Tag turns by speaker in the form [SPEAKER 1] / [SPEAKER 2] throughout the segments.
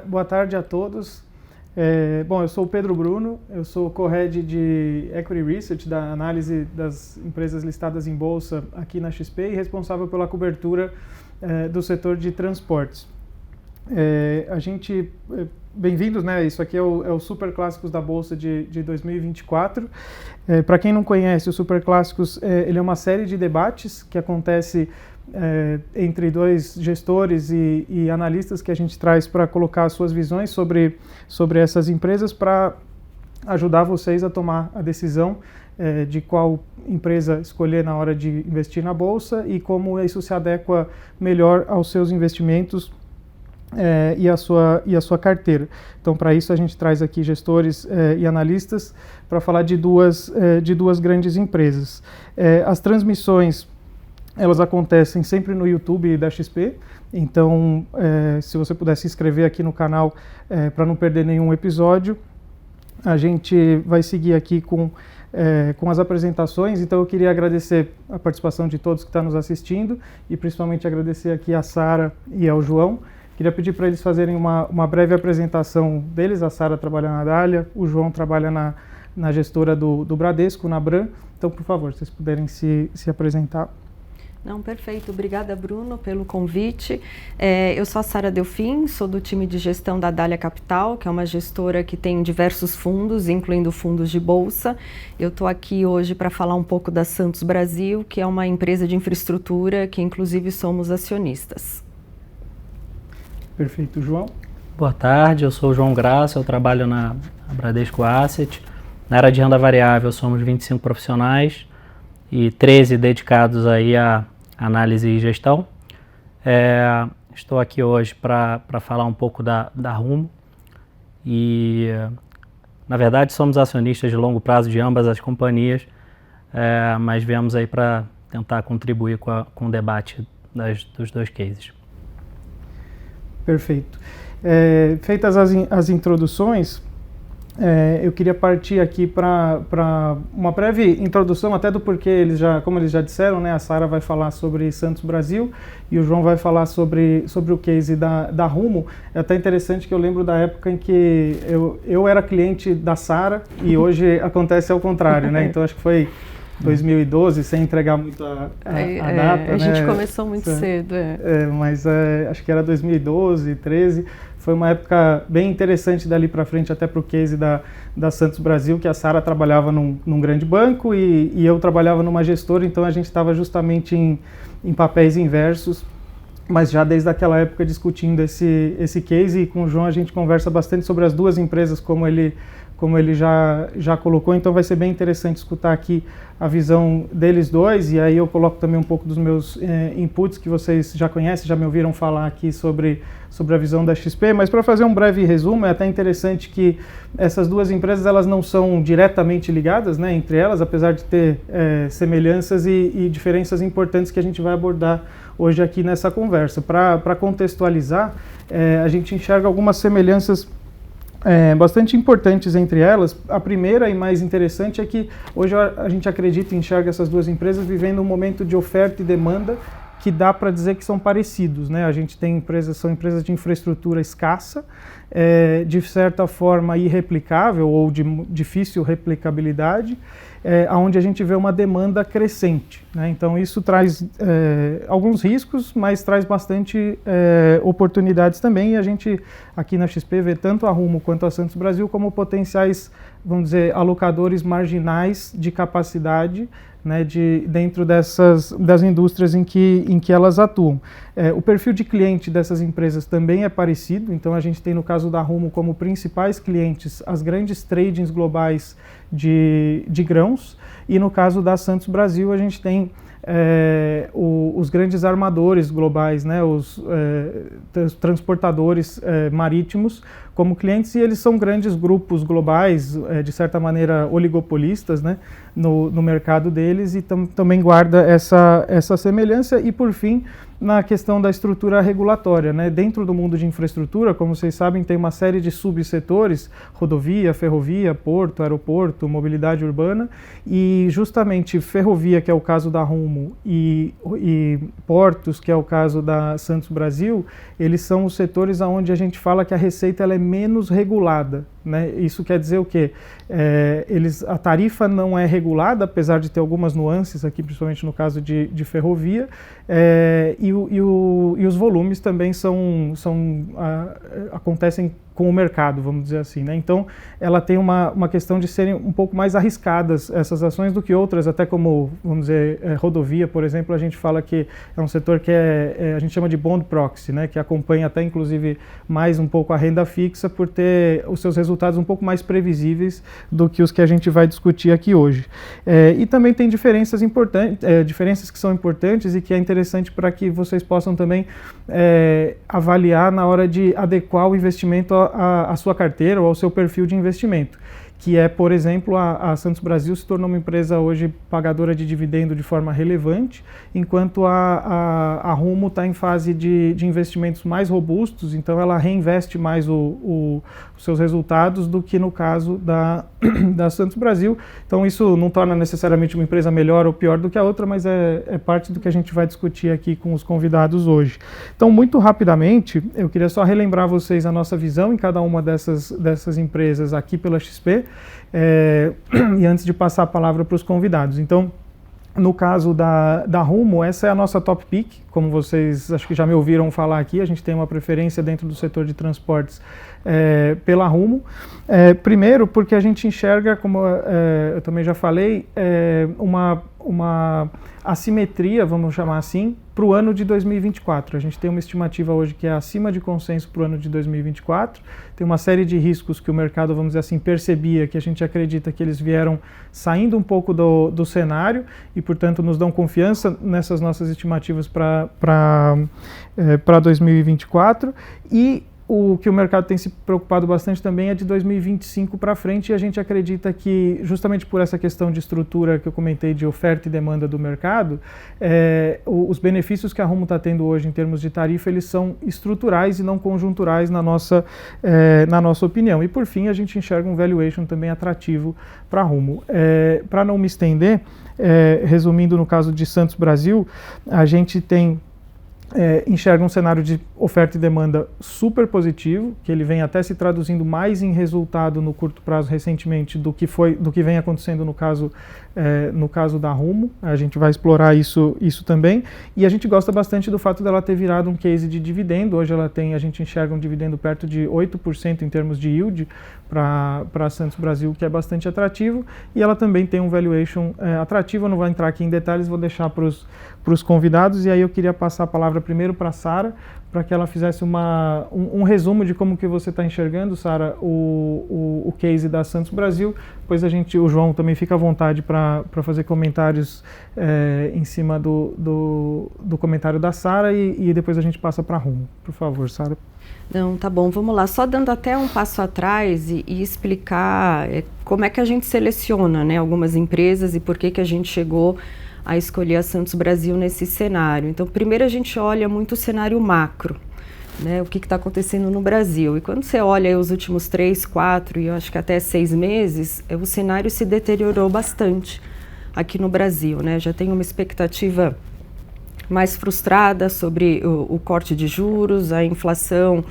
[SPEAKER 1] Boa tarde a todos. Bom, eu sou o Pedro Bruno, eu sou co-head de Equity Research, da análise das empresas listadas em bolsa aqui na XP e responsável pela cobertura do setor de transportes. Bem-vindos, né? Isso aqui é o Super Clássicos da Bolsa de 2024. Para quem não conhece, o Super Clássicos ele é uma série de debates que acontece entre dois gestores e analistas que a gente traz para colocar as suas visões sobre essas empresas para ajudar vocês a tomar a decisão de qual empresa escolher na hora de investir na Bolsa e como isso se adequa melhor aos seus investimentos e a sua carteira. Então, para isso, a gente traz aqui gestores e analistas para falar de duas grandes empresas. As transmissões, elas acontecem sempre no YouTube da XP, então, se você puder se inscrever aqui no canal para não perder nenhum episódio, a gente vai seguir aqui com as apresentações. Então eu queria agradecer a participação de todos que estão nos assistindo e principalmente agradecer aqui a Sara e ao João. Queria pedir para eles fazerem uma breve apresentação deles. A Sara trabalha na Dália, o João trabalha na gestora do Bradesco, na Bram. Então, por favor, se vocês puderem se apresentar.
[SPEAKER 2] Não, perfeito. Obrigada, Bruno, pelo convite. Eu sou a Sara Delfim, sou do time de gestão da Dália Capital, que é uma gestora que tem diversos fundos, incluindo fundos de bolsa. Eu estou aqui hoje para falar um pouco da Santos Brasil, que é uma empresa de infraestrutura que, inclusive, somos acionistas.
[SPEAKER 1] Perfeito. João?
[SPEAKER 3] Boa tarde, eu sou o João Graça, eu trabalho na Bradesco Asset. Na área de renda variável somos 25 profissionais e 13 dedicados aí a análise e gestão. Estou aqui hoje para falar um pouco da Rumo e, na verdade, somos acionistas de longo prazo de ambas as companhias, mas viemos aí para tentar contribuir com o debate dos dois cases.
[SPEAKER 1] Perfeito. Feitas as introduções, eu queria partir aqui para uma breve introdução, até do porquê, como eles já disseram, né, a Sara vai falar sobre Santos Brasil e o João vai falar sobre o case da Rumo. É até interessante que eu lembro da época em que eu era cliente da Sara e hoje acontece ao contrário, né? Então acho que foi 2012, sem entregar muito a data.
[SPEAKER 2] A gente começou muito cedo.
[SPEAKER 1] Mas acho que era 2012, 13. Foi uma época bem interessante dali para frente, até para o case da Santos Brasil, que a Sara trabalhava num grande banco e eu trabalhava numa gestora, então a gente estava justamente em papéis inversos, mas já desde aquela época discutindo esse case, e com o João a gente conversa bastante sobre as duas empresas, como ele já colocou, então vai ser bem interessante escutar aqui a visão deles dois, e aí eu coloco também um pouco dos meus inputs que vocês já conhecem, já me ouviram falar aqui sobre a visão da XP, mas para fazer um breve resumo, é até interessante que essas duas empresas elas não são diretamente ligadas, né, entre elas, apesar de ter semelhanças e diferenças importantes que a gente vai abordar hoje aqui nessa conversa. Para contextualizar, a gente enxerga algumas semelhanças bastante importantes entre elas. A primeira e mais interessante é que hoje a gente acredita e enxerga essas duas empresas vivendo um momento de oferta e demanda que dá para dizer que são parecidos, né? A gente tem são empresas de infraestrutura escassa, de certa forma irreplicável ou de difícil replicabilidade, onde a gente vê uma demanda crescente, né? Então isso traz alguns riscos, mas traz bastante oportunidades também, e a gente aqui na XP vê tanto a Rumo quanto a Santos Brasil como potenciais, vamos dizer, alocadores marginais de capacidade, né, dentro das indústrias em que elas atuam. O perfil de cliente dessas empresas também é parecido, então a gente tem no caso da Rumo como principais clientes as grandes tradings globais de grãos, e no caso da Santos Brasil a gente tem os grandes armadores globais, né, os transportadores marítimos como clientes, e eles são grandes grupos globais, de certa maneira oligopolistas, né, no mercado deles, e também guarda essa semelhança. E por fim, na questão da estrutura regulatória, né? Dentro do mundo de infraestrutura, como vocês sabem, tem uma série de subsetores: rodovia, ferrovia, porto, aeroporto, mobilidade urbana, e justamente ferrovia, que é o caso da Rumo, e portos, que é o caso da Santos Brasil, eles são os setores onde a gente fala que a receita ela é menos regulada, né? Isso quer dizer o quê? A tarifa não é regulada, apesar de ter algumas nuances aqui, principalmente no caso de ferrovia, e os volumes também acontecem com o mercado, vamos dizer assim, né? Então, ela tem uma questão de serem um pouco mais arriscadas essas ações do que outras, até como, vamos dizer, rodovia, por exemplo, a gente fala que é um setor que a gente chama de bond proxy, né? Que acompanha até, inclusive, mais um pouco a renda fixa por ter os seus resultados um pouco mais previsíveis do que os que a gente vai discutir aqui hoje. E também tem diferenças que são importantes e que é interessante para que vocês possam também avaliar na hora de adequar o investimento à sua carteira ou ao seu perfil de investimento, que é, por exemplo, a Santos Brasil se tornou uma empresa hoje pagadora de dividendo de forma relevante, enquanto a Rumo está em fase de investimentos mais robustos, então ela reinveste mais os seus resultados do que no caso da Santos Brasil. Então isso não torna necessariamente uma empresa melhor ou pior do que a outra, mas é parte do que a gente vai discutir aqui com os convidados hoje. Então, muito rapidamente, eu queria só relembrar vocês a nossa visão em cada uma dessas empresas aqui pela XP, e antes de passar a palavra para os convidados. Então, no caso da Rumo, essa é a nossa top pick, como vocês acho que já me ouviram falar aqui, a gente tem uma preferência dentro do setor de transportes pela Rumo. Primeiro, porque a gente enxerga, como eu também já falei, uma assimetria, vamos chamar assim, para o ano de 2024. A gente tem uma estimativa hoje que é acima de consenso para o ano de 2024. Tem uma série de riscos que o mercado, vamos dizer assim, percebia, que a gente acredita que eles vieram saindo um pouco do cenário e, portanto, nos dão confiança nessas nossas estimativas para 2024. E o que o mercado tem se preocupado bastante também é de 2025 para frente, e a gente acredita que, justamente por essa questão de estrutura que eu comentei, de oferta e demanda do mercado, os benefícios que a Rumo está tendo hoje em termos de tarifa, eles são estruturais e não conjunturais na nossa opinião. E, por fim, a gente enxerga um valuation também atrativo para a Rumo. Para não me estender, resumindo, no caso de Santos Brasil, a gente enxerga um cenário de oferta e demanda super positivo, que ele vem até se traduzindo mais em resultado no curto prazo recentemente do que vem acontecendo no caso da Rumo. A gente vai explorar isso também, e a gente gosta bastante do fato dela ter virado um case de dividendo. Hoje a gente enxerga um dividendo perto de 8% em termos de yield para Santos Brasil, que é bastante atrativo, e ela também tem um valuation atrativo. Eu não vou entrar aqui em detalhes, vou deixar para os convidados, e aí eu queria passar a palavra primeiro para a Sara, para que ela fizesse um resumo de como que você está enxergando, Sara, o case da Santos Brasil. Depois o João também fica à vontade para fazer comentários em cima do comentário da Sara, e depois a gente passa para a Rumo. Por favor, Sara.
[SPEAKER 2] Não, tá bom, vamos lá. Só dando até um passo atrás e explicar como é que a gente seleciona, né, algumas empresas e por que a gente chegou a escolher a Santos Brasil nesse cenário. Então, primeiro a gente olha muito o cenário macro, né, o que está acontecendo no Brasil. E quando você olha os últimos 3, 4 e eu acho que até 6 meses, o cenário se deteriorou bastante aqui no Brasil, né? Já tem uma expectativa mais frustrada sobre o corte de juros, a inflação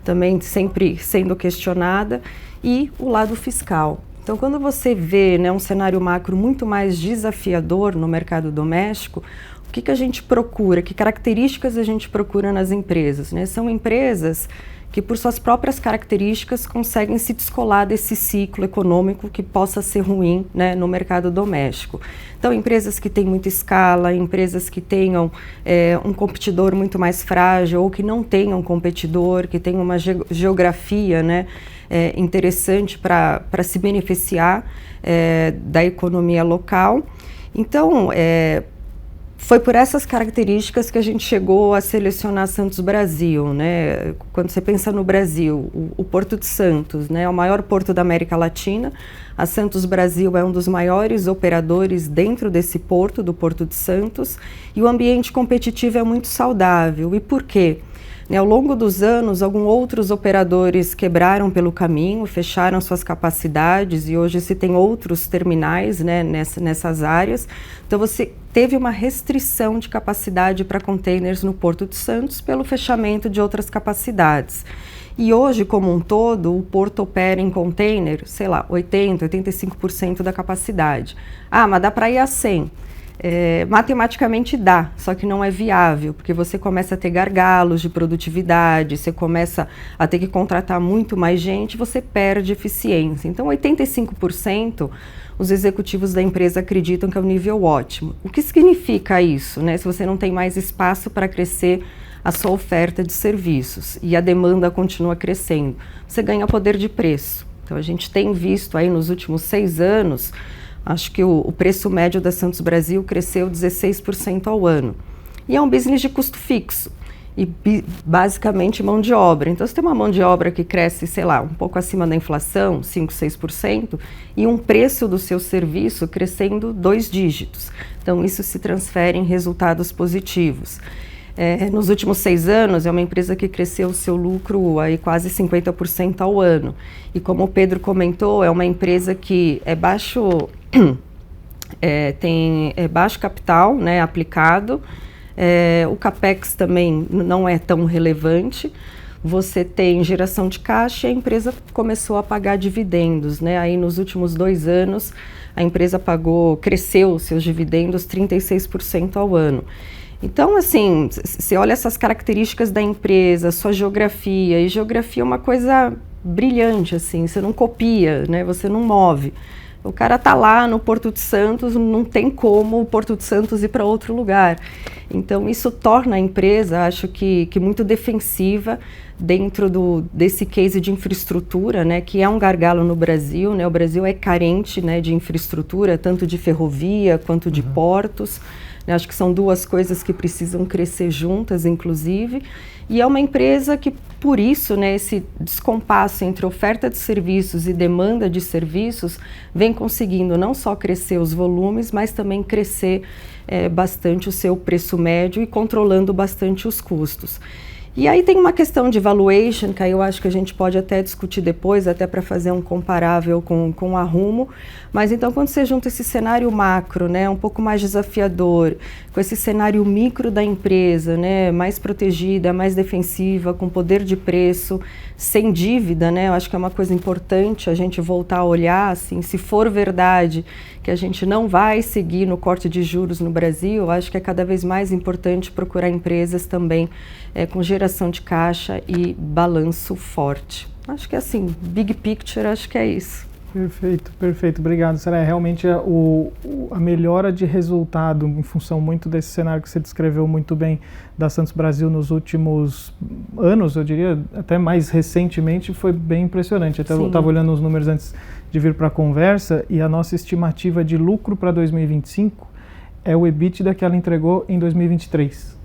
[SPEAKER 2] também sempre sendo questionada, e o lado fiscal. Então, quando você vê, né, um cenário macro muito mais desafiador no mercado doméstico, o que a gente procura, que características a gente procura nas empresas, né? São empresas que, por suas próprias características, conseguem se descolar desse ciclo econômico que possa ser ruim, né, no mercado doméstico. Então, empresas que têm muita escala, empresas que tenham um competidor muito mais frágil, ou que não tenham competidor, que tenham uma geografia, né, interessante para se beneficiar da economia local. Então, foi por essas características que a gente chegou a selecionar Santos Brasil, né? Quando você pensa no Brasil, o Porto de Santos, né, é o maior porto da América Latina. A Santos Brasil é um dos maiores operadores dentro desse porto, do Porto de Santos, e o ambiente competitivo é muito saudável. E por quê? Ao longo dos anos, alguns outros operadores quebraram pelo caminho, fecharam suas capacidades e hoje se tem outros terminais, né, nessas áreas. Então você teve uma restrição de capacidade para containers no Porto de Santos pelo fechamento de outras capacidades. E hoje, como um todo, o porto opera em container, sei lá, 80%, 85% da capacidade. Ah, mas dá para ir a 100%. Matematicamente dá, só que não é viável, porque você começa a ter gargalos de produtividade, você começa a ter que contratar muito mais gente, você perde eficiência. Então, 85% os executivos da empresa acreditam que é um nível ótimo. O que significa isso, né? Se você não tem mais espaço para crescer a sua oferta de serviços e a demanda continua crescendo, você ganha poder de preço. Então, a gente tem visto aí nos últimos 6 anos, acho que o preço médio da Santos Brasil cresceu 16% ao ano. E é um business de custo fixo e basicamente mão de obra. Então, você tem uma mão de obra que cresce, sei lá, um pouco acima da inflação, 5%, 6%, e um preço do seu serviço crescendo 2 dígitos. Então, isso se transfere em resultados positivos. Nos últimos 6 anos, é uma empresa que cresceu o seu lucro aí quase 50% ao ano. E como o Pedro comentou, é uma empresa que tem baixo capital, né, aplicado. O CAPEX também não é tão relevante. Você tem geração de caixa e a empresa começou a pagar dividendos, né? Aí nos últimos 2 anos, a empresa cresceu seus dividendos 36% ao ano. Então, assim, você olha essas características da empresa, sua geografia, e geografia é uma coisa brilhante, assim, você não copia, né? Você não move. O cara tá lá no Porto de Santos, não tem como o Porto de Santos ir para outro lugar. Então, isso torna a empresa, acho que muito defensiva dentro desse case de infraestrutura, né, que é um gargalo no Brasil, né? O Brasil é carente, né, de infraestrutura, tanto de ferrovia quanto de portos. Acho que são 2 coisas que precisam crescer juntas, inclusive, e é uma empresa que, por isso, né, esse descompasso entre oferta de serviços e demanda de serviços vem conseguindo não só crescer os volumes, mas também crescer bastante o seu preço médio e controlando bastante os custos. E aí tem uma questão de valuation, que aí eu acho que a gente pode até discutir depois, até para fazer um comparável com a Rumo. Mas então, quando você junta esse cenário macro, né, um pouco mais desafiador, com esse cenário micro da empresa, né, mais protegida, mais defensiva, com poder de preço, sem dívida, né, eu acho que é uma coisa importante a gente voltar a olhar, assim, se for verdade que a gente não vai seguir no corte de juros no Brasil, eu acho que é cada vez mais importante procurar empresas também com geração de caixa e balanço forte. Acho que assim, big picture, acho que é isso.
[SPEAKER 1] Perfeito, perfeito. Obrigado, Sara. Realmente a melhora de resultado em função muito desse cenário que você descreveu muito bem da Santos Brasil nos últimos anos, eu diria, até mais recentemente, foi bem impressionante. Até eu estava olhando os números antes de vir para a conversa e a nossa estimativa de lucro para 2025 é o EBITDA que ela entregou em 2023.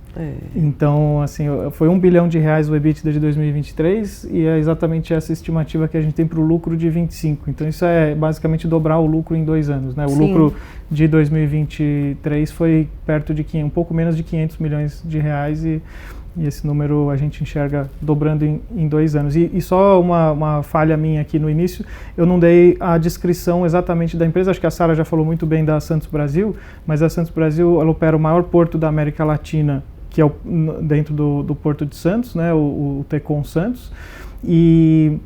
[SPEAKER 1] Então, assim, foi R$1 bilhão o EBITDA de 2023 e é exatamente essa estimativa que a gente tem para o lucro de 25. Então, isso é basicamente dobrar o lucro em 2 anos, né? O lucro de 2023 foi perto de um pouco menos de R$500 milhões e esse número a gente enxerga dobrando em 2 anos. E só uma falha minha aqui no início, eu não dei a descrição exatamente da empresa, acho que a Sara já falou muito bem da Santos Brasil, mas a Santos Brasil, ela opera o maior porto da América Latina, que é dentro do Porto de Santos, né, o Tecon Santos, e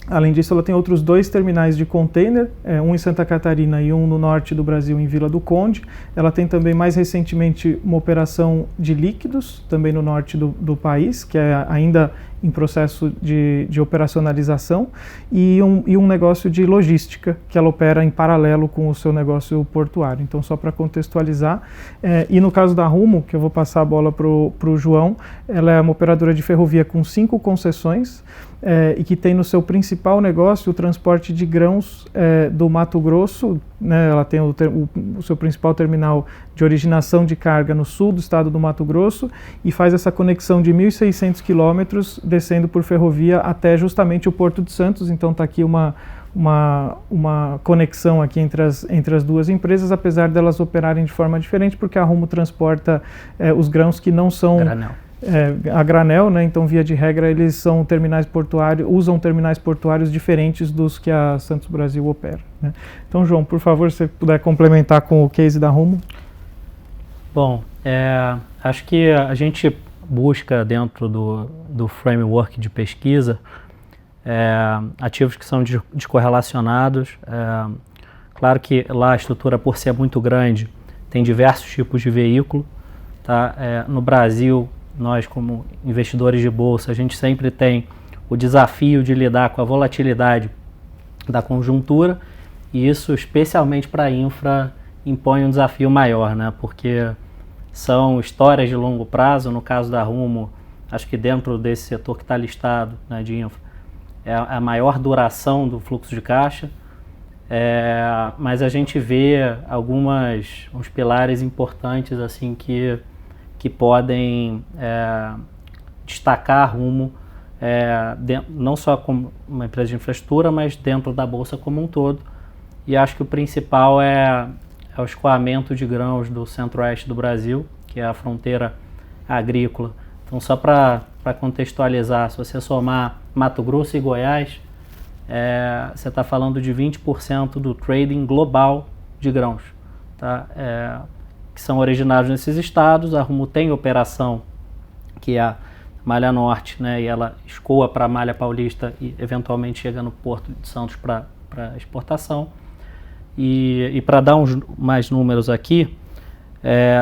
[SPEAKER 1] além disso ela tem outros 2 terminais de container, um em Santa Catarina e um no norte do Brasil, em Vila do Conde. Ela tem também mais recentemente uma operação de líquidos, também no norte do país, que é ainda em processo de operacionalização, e um negócio de logística, que ela opera em paralelo com o seu negócio portuário. Então, só para contextualizar, e no caso da Rumo, que eu vou passar a bola para o João, ela é uma operadora de ferrovia com 5 concessões, e que tem no seu principal negócio o transporte de grãos do Mato Grosso, né, ela tem o seu principal terminal de originação de carga no sul do estado do Mato Grosso e faz essa conexão de 1.600 quilômetros descendo por ferrovia até justamente o Porto de Santos. Então está aqui uma conexão aqui entre as duas empresas, apesar delas operarem de forma diferente, porque a Rumo transporta os grãos que não são a granel, né? Então, via de regra, eles são terminais portuários, usam terminais portuários diferentes dos que a Santos Brasil opera, né? Então, João, por favor, se você puder complementar com o case da Rumo.
[SPEAKER 3] Bom, acho que a gente busca dentro do framework de pesquisa ativos que são descorrelacionados. Claro que lá a estrutura, por ser muito grande, tem diversos tipos de veículo, tá? No Brasil, nós como investidores de bolsa, a gente sempre tem o desafio de lidar com a volatilidade da conjuntura, e isso, especialmente para a infra, impõe um desafio maior, né? Porque são histórias de longo prazo. No caso da Rumo, acho que dentro desse setor que está listado, né, de infra, é a maior duração do fluxo de caixa, mas a gente vê uns pilares importantes assim que podem destacar a Rumo, não só como uma empresa de infraestrutura, mas dentro da Bolsa como um todo. E acho que o principal é o escoamento de grãos do centro-oeste do Brasil, que é a fronteira agrícola. Então, só para contextualizar, se você somar Mato Grosso e Goiás, você está falando de 20% do trading global de grãos, tá? Que são originados nesses estados. A Rumo tem operação, que é a Malha Norte, né, e ela escoa para a Malha Paulista e eventualmente chega no Porto de Santos para exportação. E para dar mais números aqui,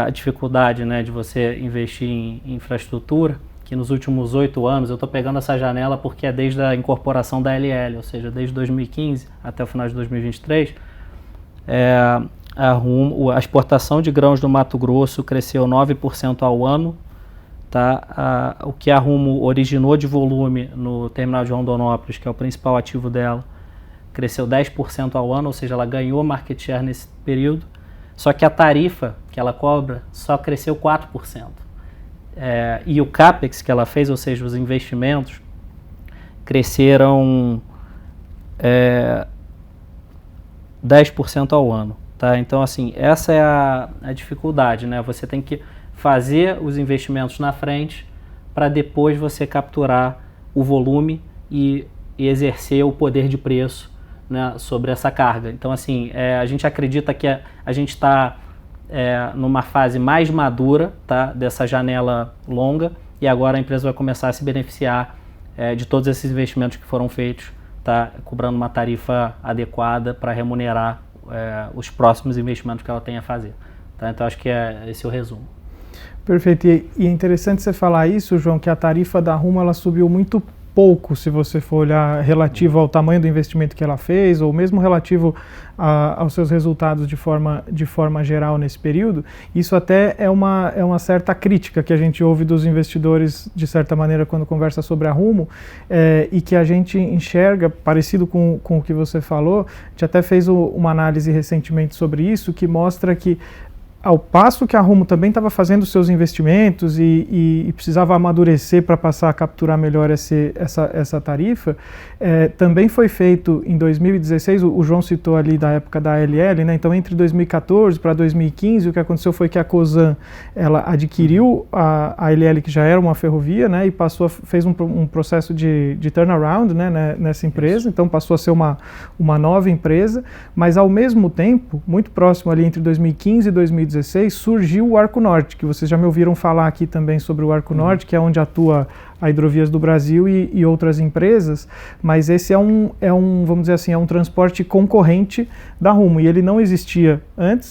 [SPEAKER 3] a dificuldade, né, de você investir em infraestrutura, que nos últimos 8 anos, eu estou pegando essa janela porque é desde a incorporação da LL, ou seja, desde 2015 até o final de 2023, a exportação de grãos do Mato Grosso cresceu 9% ao ano, tá? O que a Rumo originou de volume no terminal de Rondonópolis, que é o principal ativo dela, cresceu 10% ao ano, ou seja, ela ganhou market share nesse período, só que a tarifa que ela cobra só cresceu 4%. E o CAPEX que ela fez, ou seja, os investimentos, cresceram 10% ao ano. Tá? Então, assim, essa é a dificuldade, né? Você tem que fazer os investimentos na frente para depois você capturar o volume e exercer o poder de preço, né, sobre essa carga. Então, assim, a gente acredita que a gente está numa fase mais madura, tá, dessa janela longa, e agora a empresa vai começar a se beneficiar de todos esses investimentos que foram feitos, tá, cobrando uma tarifa adequada para remunerar os próximos investimentos que ela tem a fazer. Tá? Então, acho que esse é o resumo.
[SPEAKER 1] Perfeito. E é interessante você falar isso, João, que a tarifa da Rumo ela subiu muito pouco, se você for olhar relativo ao tamanho do investimento que ela fez, ou mesmo relativo aos seus resultados de forma geral nesse período. Isso até é uma certa crítica que a gente ouve dos investidores, de certa maneira, quando conversa sobre a Rumo, e que a gente enxerga, parecido com o que você falou. A gente até fez uma análise recentemente sobre isso, que mostra que, ao passo que a Rumo também estava fazendo seus investimentos e precisava amadurecer para passar a capturar melhor essa tarifa, também foi feito em 2016, o João citou ali da época da ALL, né? Então entre 2014 para 2015, o que aconteceu foi que a Cosan ela adquiriu a ALL, que já era uma ferrovia, né? E fez um processo de turnaround, né, nessa empresa. Então passou a ser uma nova empresa, mas ao mesmo tempo, muito próximo ali entre 2015 e 2016, surgiu o Arco Norte, que vocês já me ouviram falar aqui também sobre o Arco Norte, que é onde atua a Hidrovias do Brasil e outras empresas, mas esse vamos dizer assim, é um transporte concorrente da Rumo, e ele não existia antes.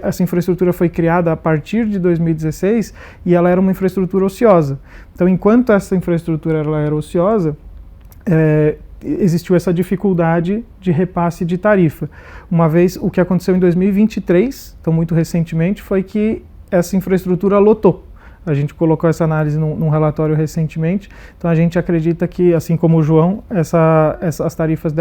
[SPEAKER 1] Essa infraestrutura foi criada a partir de 2016 e ela era uma infraestrutura ociosa. Então, enquanto essa infraestrutura ela era ociosa, existiu essa dificuldade de repasse de tarifa. Uma vez, o que aconteceu em 2023, então muito recentemente, foi que essa infraestrutura lotou. A gente colocou essa análise num relatório recentemente, então a gente acredita que, assim como o João, essas tarifas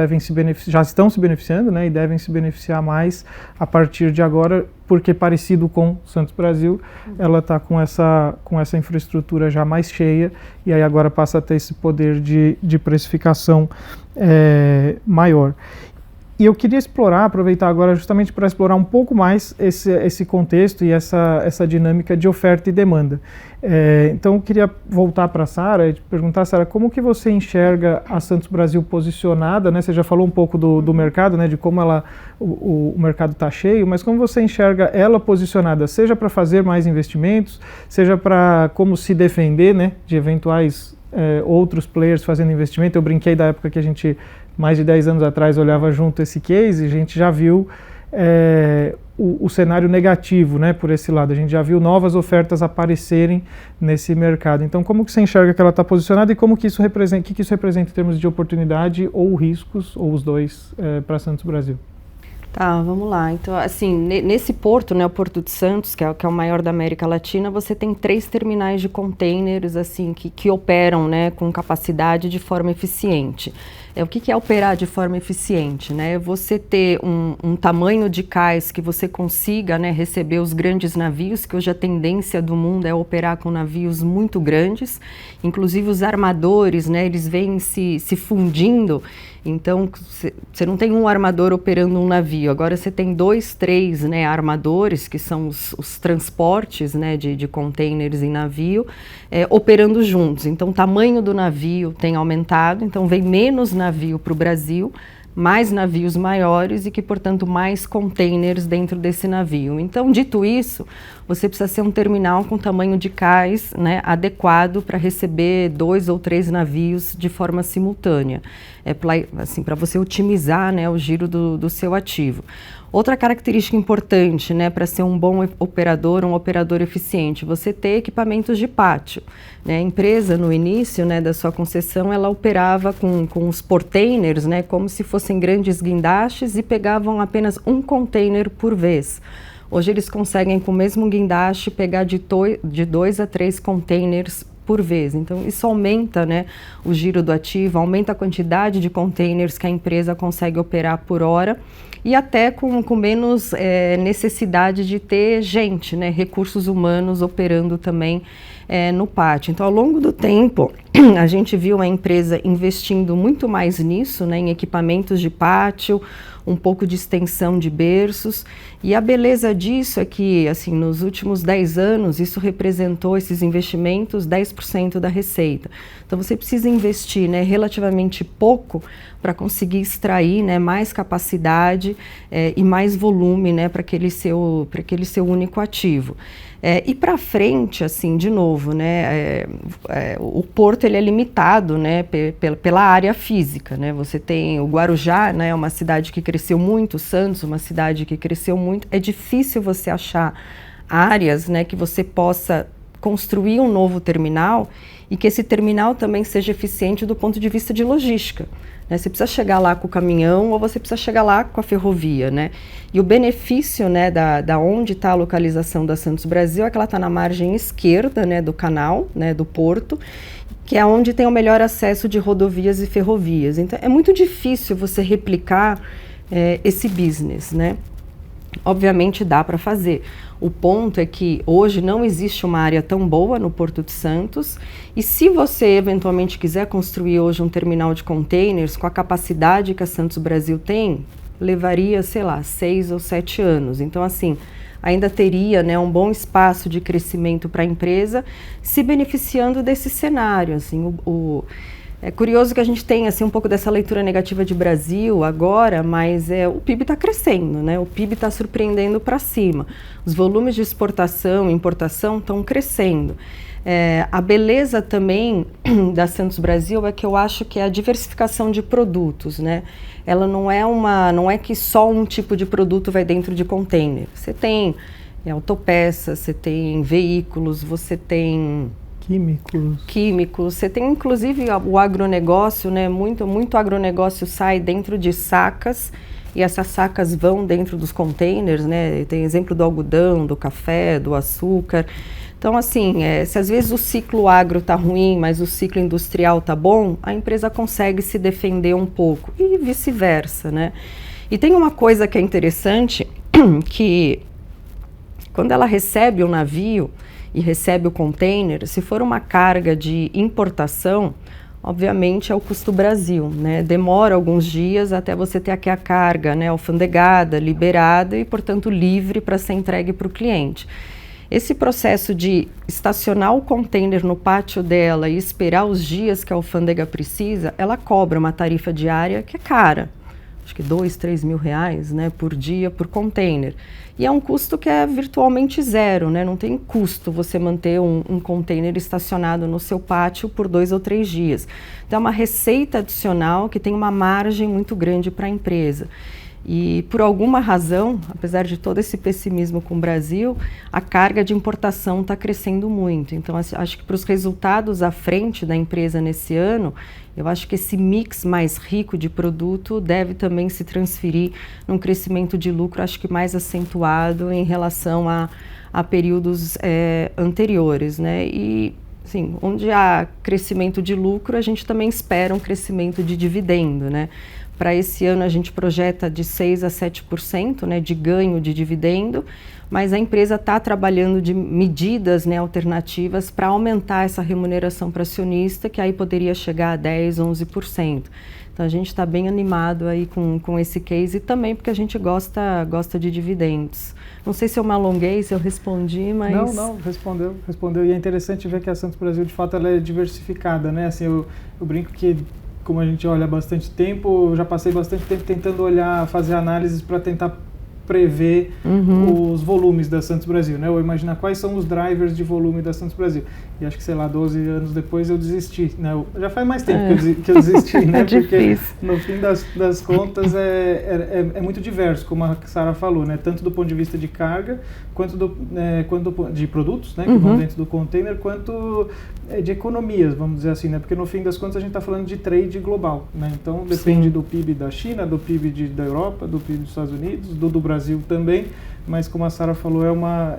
[SPEAKER 1] já estão se beneficiando, né, e devem se beneficiar mais a partir de agora, porque parecido com Santos Brasil, ela está com essa infraestrutura já mais cheia, e aí agora passa a ter esse poder de precificação maior. E eu queria aproveitar agora justamente para explorar um pouco mais esse contexto e essa dinâmica de oferta e demanda. Então eu queria voltar para a Sara e te perguntar, Sara, como que você enxerga a Santos Brasil posicionada, né? Você já falou um pouco do mercado, né? De como o mercado está cheio, mas como você enxerga ela posicionada, seja para fazer mais investimentos, seja para como se defender, né? De eventuais outros players fazendo investimento. Eu brinquei da época que a gente, mais de 10 anos atrás, olhava junto esse case, a gente já viu o cenário negativo, né, por esse lado. A gente já viu novas ofertas aparecerem nesse mercado. Então, como que você enxerga que ela está posicionada e como que isso representa, que isso representa em termos de oportunidade ou riscos, ou os dois, para Santos Brasil?
[SPEAKER 2] Tá, vamos lá. Então, assim, nesse porto, né, o Porto de Santos, que é o maior da América Latina, você tem 3 terminais de containers, assim, que operam, né, com capacidade de forma eficiente. O que é operar de forma eficiente, né? Você ter um tamanho de cais que você consiga, né, receber os grandes navios, que hoje a tendência do mundo é operar com navios muito grandes, inclusive os armadores, né, eles vêm se fundindo. Então, você não tem um armador operando um navio, agora você tem 2, 3, né, armadores, que são os transportes, né, de containers em navio, operando juntos. Então, o tamanho do navio tem aumentado, então vem menos navio para o Brasil, mais navios maiores e que, portanto, mais containers dentro desse navio. Então, dito isso, você precisa ser um terminal com tamanho de cais, né, adequado para receber 2 ou 3 navios de forma simultânea, assim, para você otimizar, né, o giro do seu ativo. Outra característica importante, né, para ser um bom operador, um operador eficiente, você ter equipamentos de pátio, né? A empresa, no início, né, da sua concessão, ela operava com os portainers, né, como se fossem grandes guindastes e pegavam apenas um container por vez. Hoje eles conseguem, com o mesmo guindaste, pegar de 2 a 3 containers por vez. Então, isso aumenta, né, o giro do ativo, aumenta a quantidade de containers que a empresa consegue operar por hora e até com menos necessidade de ter gente, né, recursos humanos operando também no pátio. Então, ao longo do tempo, a gente viu a empresa investindo muito mais nisso, né, em equipamentos de pátio, um pouco de extensão de berços, e a beleza disso é que, assim, nos últimos 10 anos, isso representou, esses investimentos, 10% da receita. Então, você precisa investir, né, relativamente pouco para conseguir extrair, né, mais capacidade e mais volume, né, para aquele seu único ativo. E para frente, assim, de novo, né, o porto ele é limitado, né, pela área física, né? Você tem o Guarujá, né, uma cidade que cresceu muito, Santos, uma cidade que cresceu muito. É difícil você achar áreas, né, que você possa construir um novo terminal e que esse terminal também seja eficiente do ponto de vista de logística. Né? Você precisa chegar lá com o caminhão ou você precisa chegar lá com a ferrovia, né? E o benefício, né, da onde está a localização da Santos Brasil é que ela está na margem esquerda, né, do canal, né, do porto, que é onde tem o melhor acesso de rodovias e ferrovias. Então, é muito difícil você replicar esse business, né? Obviamente dá para fazer. O ponto é que hoje não existe uma área tão boa no Porto de Santos e se você eventualmente quiser construir hoje um terminal de containers com a capacidade que a Santos Brasil tem, levaria, sei lá, 6 ou 7 anos. Então, assim, ainda teria, né, um bom espaço de crescimento para a empresa se beneficiando desse cenário. Assim, é curioso que a gente tenha assim, um pouco dessa leitura negativa de Brasil agora, mas o PIB está crescendo, né? O PIB está surpreendendo para cima. Os volumes de exportação e importação estão crescendo. A beleza também da Santos Brasil é que eu acho que é a diversificação de produtos, né? Ela não é que só um tipo de produto vai dentro de container. Você tem autopeças, você tem veículos, você tem Químicos. Você tem inclusive o agronegócio, né? Muito agronegócio sai dentro de sacas e essas sacas vão dentro dos containers, né? Tem exemplo do algodão, do café, do açúcar. Então, assim, se às vezes o ciclo agro está ruim, mas o ciclo industrial está bom, a empresa consegue se defender um pouco e vice-versa, né? E tem uma coisa que é interessante, que quando ela recebe o navio e recebe o container, se for uma carga de importação, obviamente é o custo Brasil, né? Demora alguns dias até você ter aqui a carga, né, alfandegada, liberada e, portanto, livre para ser entregue para o cliente. Esse processo de estacionar o container no pátio dela e esperar os dias que a alfândega precisa, ela cobra uma tarifa diária que é cara. Acho que R$2, R$3.000, né, por dia por container. E é um custo que é virtualmente zero, né? Não tem custo você manter um container estacionado no seu pátio por 2 ou 3 dias. Então é uma receita adicional que tem uma margem muito grande para a empresa. E por alguma razão, apesar de todo esse pessimismo com o Brasil, a carga de importação está crescendo muito. Então acho que para os resultados à frente da empresa nesse ano, eu acho que esse mix mais rico de produto deve também se transferir num crescimento de lucro, acho que mais acentuado em relação a períodos anteriores, né? E, assim, onde há crescimento de lucro, a gente também espera um crescimento de dividendo, né? Para esse ano a gente projeta de 6% a 7%, né, de ganho de dividendo, mas a empresa está trabalhando de medidas, né, alternativas para aumentar essa remuneração para acionista, que aí poderia chegar a 10%, 11%. Então a gente está bem animado aí com esse case e também porque a gente gosta de dividendos. Não sei se eu me alonguei, se eu respondi, mas...
[SPEAKER 1] Não, respondeu. E é interessante ver que a Santos Brasil, de fato, ela é diversificada, né? Assim, eu brinco que, como a gente olha há bastante tempo, eu já passei bastante tempo tentando olhar, fazer análises para tentar prever os volumes da Santos Brasil, né? Ou imaginar quais são os drivers de volume da Santos Brasil. E acho que, sei lá, 12 anos depois eu desisti, né? Já faz mais tempo que eu desisti, né? Porque no fim das contas é muito diverso, como a Sara falou, né? Tanto do ponto de vista de carga, quanto de produtos, né? Que vão dentro do container, quanto de economias, vamos dizer assim, né? Porque no fim das contas a gente está falando de trade global, né? Então depende do PIB da China, do PIB da Europa, do PIB dos Estados Unidos, do Brasil também, mas como a Sara falou,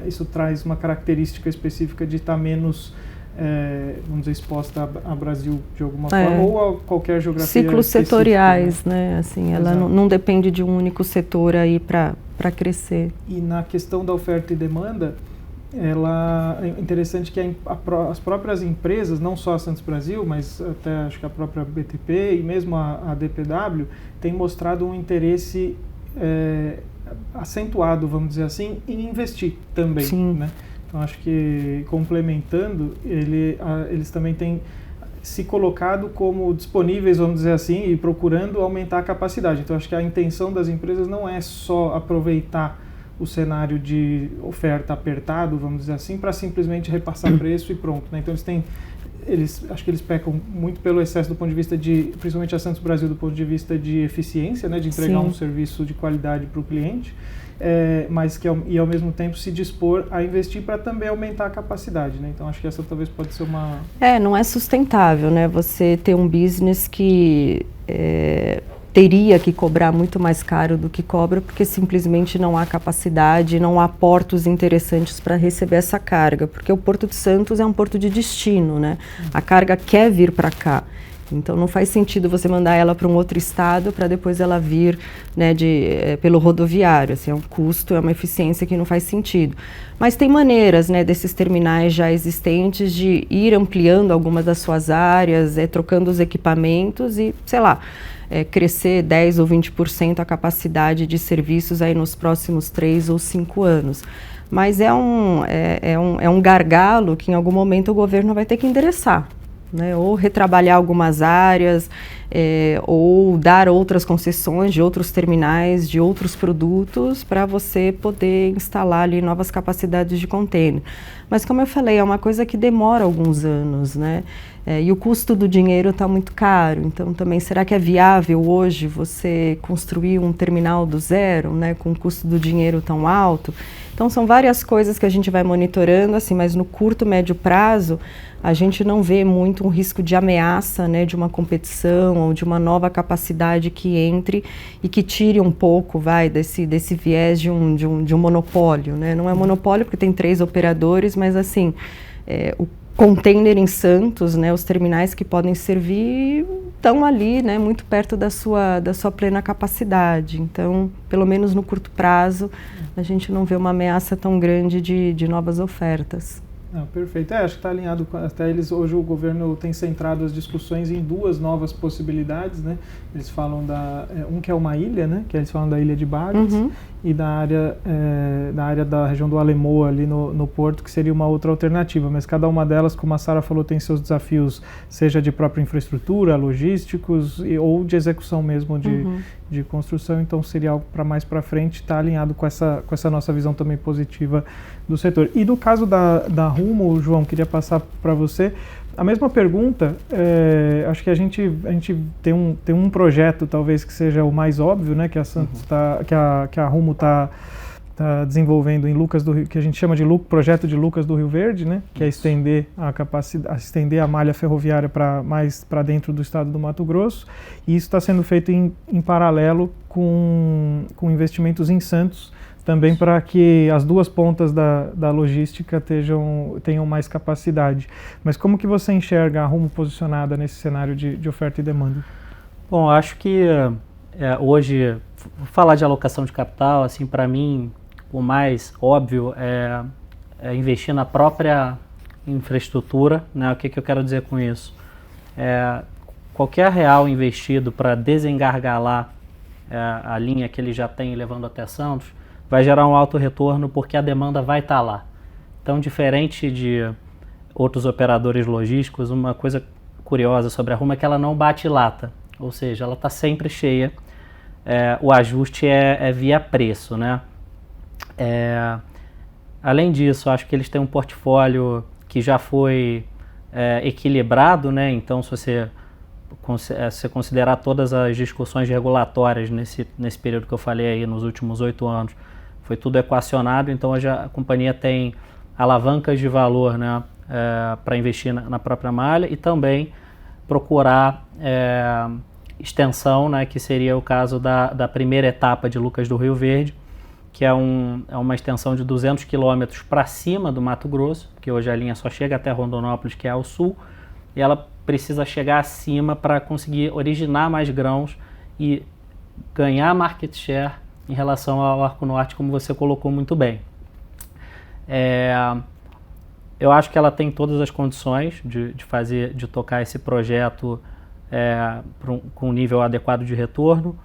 [SPEAKER 1] isso traz uma característica específica de estar menos, vamos dizer, exposta a Brasil de alguma forma, ou a qualquer geografia
[SPEAKER 2] ciclos setoriais, né? Assim, ela não depende de um único setor aí para crescer.
[SPEAKER 1] E na questão da oferta e demanda, é interessante que as próprias empresas, não só a Santos Brasil, mas até acho que a própria BTP e mesmo a DPW, têm mostrado um interesse acentuado, vamos dizer assim, em investir também, né? Então acho que, complementando, eles também têm se colocado como disponíveis, vamos dizer assim, e procurando aumentar a capacidade. Então acho que a intenção das empresas não é só aproveitar o cenário de oferta apertado, vamos dizer assim, para simplesmente repassar preço e pronto, né? Então acho que eles pecam muito pelo excesso do ponto de vista principalmente a Santos Brasil, do ponto de vista de eficiência, né, de entregar um serviço de qualidade para o cliente, mas e ao mesmo tempo se dispor a investir para também aumentar a capacidade, né? Então acho que essa talvez pode ser uma...
[SPEAKER 2] não é sustentável, né, você ter um business que teria que cobrar muito mais caro do que cobra, porque simplesmente não há capacidade, não há portos interessantes para receber essa carga, porque o Porto de Santos é um porto de destino, né? A carga quer vir para cá. Então não faz sentido você mandar ela para um outro estado para depois ela vir, né, pelo rodoviário. Assim, é um custo, é uma eficiência que não faz sentido. Mas tem maneiras, né, desses terminais já existentes de ir ampliando algumas das suas áreas, trocando os equipamentos e, sei lá, crescer 10% ou 20% a capacidade de serviços aí nos próximos 3 ou 5 anos. Mas é um gargalo que em algum momento o governo vai ter que endereçar, né? Ou retrabalhar algumas áreas, ou dar outras concessões de outros terminais, de outros produtos, para você poder instalar ali novas capacidades de container. Mas como eu falei, é uma coisa que demora alguns anos, né? E o custo do dinheiro está muito caro, então também será que é viável hoje você construir um terminal do zero, né, com o custo do dinheiro tão alto? Então são várias coisas que a gente vai monitorando, assim, mas no curto, médio prazo, a gente não vê muito um risco de ameaça, né, de uma competição ou de uma nova capacidade que entre e que tire um pouco, desse viés de um monopólio, né? Não é monopólio porque tem 3 operadores, mas assim, o container em Santos, né, os terminais que podem servir estão ali, né, muito perto da sua plena capacidade. Então, pelo menos no curto prazo, a gente não vê uma ameaça tão grande de novas ofertas.
[SPEAKER 1] Perfeito. Acho que está alinhado com até eles. Hoje o governo tem centrado as discussões em 2 novas possibilidades, né? Eles falam que é uma ilha, né? Que eles falam da ilha de Barents, e da área da região do Alemoa ali no porto, que seria uma outra alternativa. Mas cada uma delas, como a Sara falou, tem seus desafios, seja de própria infraestrutura, logísticos ou de execução mesmo de construção. Então seria algo para mais para frente, está alinhado com essa nossa visão também positiva do setor. E no caso da Rumo, João, queria passar para você a mesma pergunta. Acho que a gente tem um projeto talvez que seja o mais óbvio, né, que a Santos que a Rumo está desenvolvendo em Lucas do Rio, que a gente chama de projeto de Lucas do Rio Verde, né, que é estender estender a malha ferroviária mais para dentro do estado do Mato Grosso, e isso está sendo feito em paralelo com investimentos em Santos, também para que as 2 pontas da logística tenham mais capacidade. Mas como que você enxerga a Rumo posicionada nesse cenário de oferta e demanda?
[SPEAKER 3] Bom, acho que hoje, falar de alocação de capital, assim, para mim, o mais óbvio é investir na própria infraestrutura, né? O que eu quero dizer com isso? Qualquer real investido para desengargalar a linha que ele já tem levando até Santos, vai gerar um alto retorno porque a demanda vai estar lá. Então, diferente de outros operadores logísticos, uma coisa curiosa sobre a Rumo é que ela não bate lata, ou seja, ela está sempre cheia. O ajuste é via preço, né? Além disso, acho que eles têm um portfólio que já foi equilibrado, né? Então, se você considerar todas as discussões regulatórias nesse período que eu falei aí, nos últimos 8 anos, foi tudo equacionado. Então hoje a companhia tem alavancas de valor, né, para investir na própria malha e também procurar extensão, né, que seria o caso da primeira etapa de Lucas do Rio Verde, que é uma extensão de 200 quilômetros para cima do Mato Grosso, que hoje a linha só chega até Rondonópolis, que é ao sul, e ela precisa chegar acima para conseguir originar mais grãos e ganhar market share em relação ao Arco Norte, como você colocou muito bem. Eu acho que ela tem todas as condições de tocar esse projeto com um nível adequado de retorno.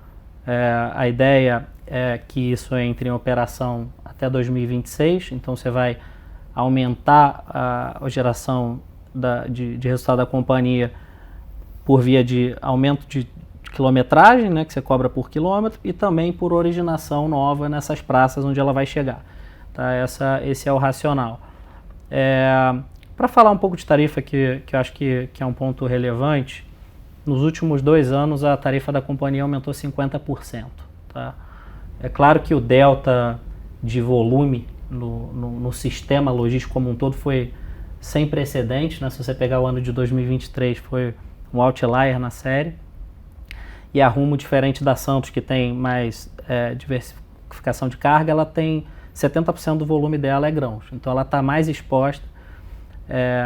[SPEAKER 3] A ideia é que isso entre em operação até 2026, então você vai aumentar a geração de resultado da companhia por via de aumento de quilometragem, né, que você cobra por quilômetro, e também por originação nova nessas praças onde ela vai chegar. Tá? Esse é o racional. Para falar um pouco de tarifa, que eu acho que é um ponto relevante, nos últimos 2 anos a tarifa da companhia aumentou 50%. Tá? É claro que o delta de volume no sistema logístico como um todo foi sem precedentes, né? Se você pegar o ano de 2023, foi um outlier na série. E a Rumo, diferente da Santos, que tem mais diversificação de carga, ela tem 70% do volume dela é grãos. Então ela está mais exposta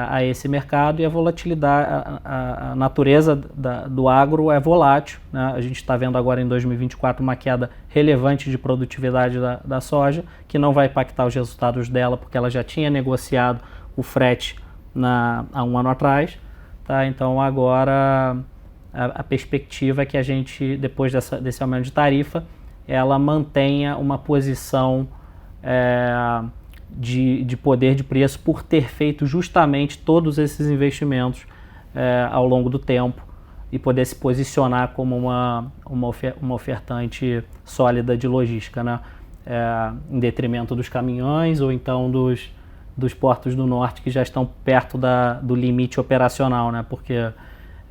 [SPEAKER 3] a esse mercado, e a volatilidade, a natureza do agro é volátil, né? A gente está vendo agora em 2024 uma queda relevante de produtividade da soja, que não vai impactar os resultados dela, porque ela já tinha negociado o frete há 1 ano atrás. Tá? Então agora a perspectiva é que a gente, depois desse aumento de tarifa, ela mantenha uma posição de poder de preço por ter feito justamente todos esses investimentos ao longo do tempo e poder se posicionar como uma ofertante sólida de logística, né? Em detrimento dos caminhões ou então dos portos do norte que já estão perto do limite operacional, né? Porque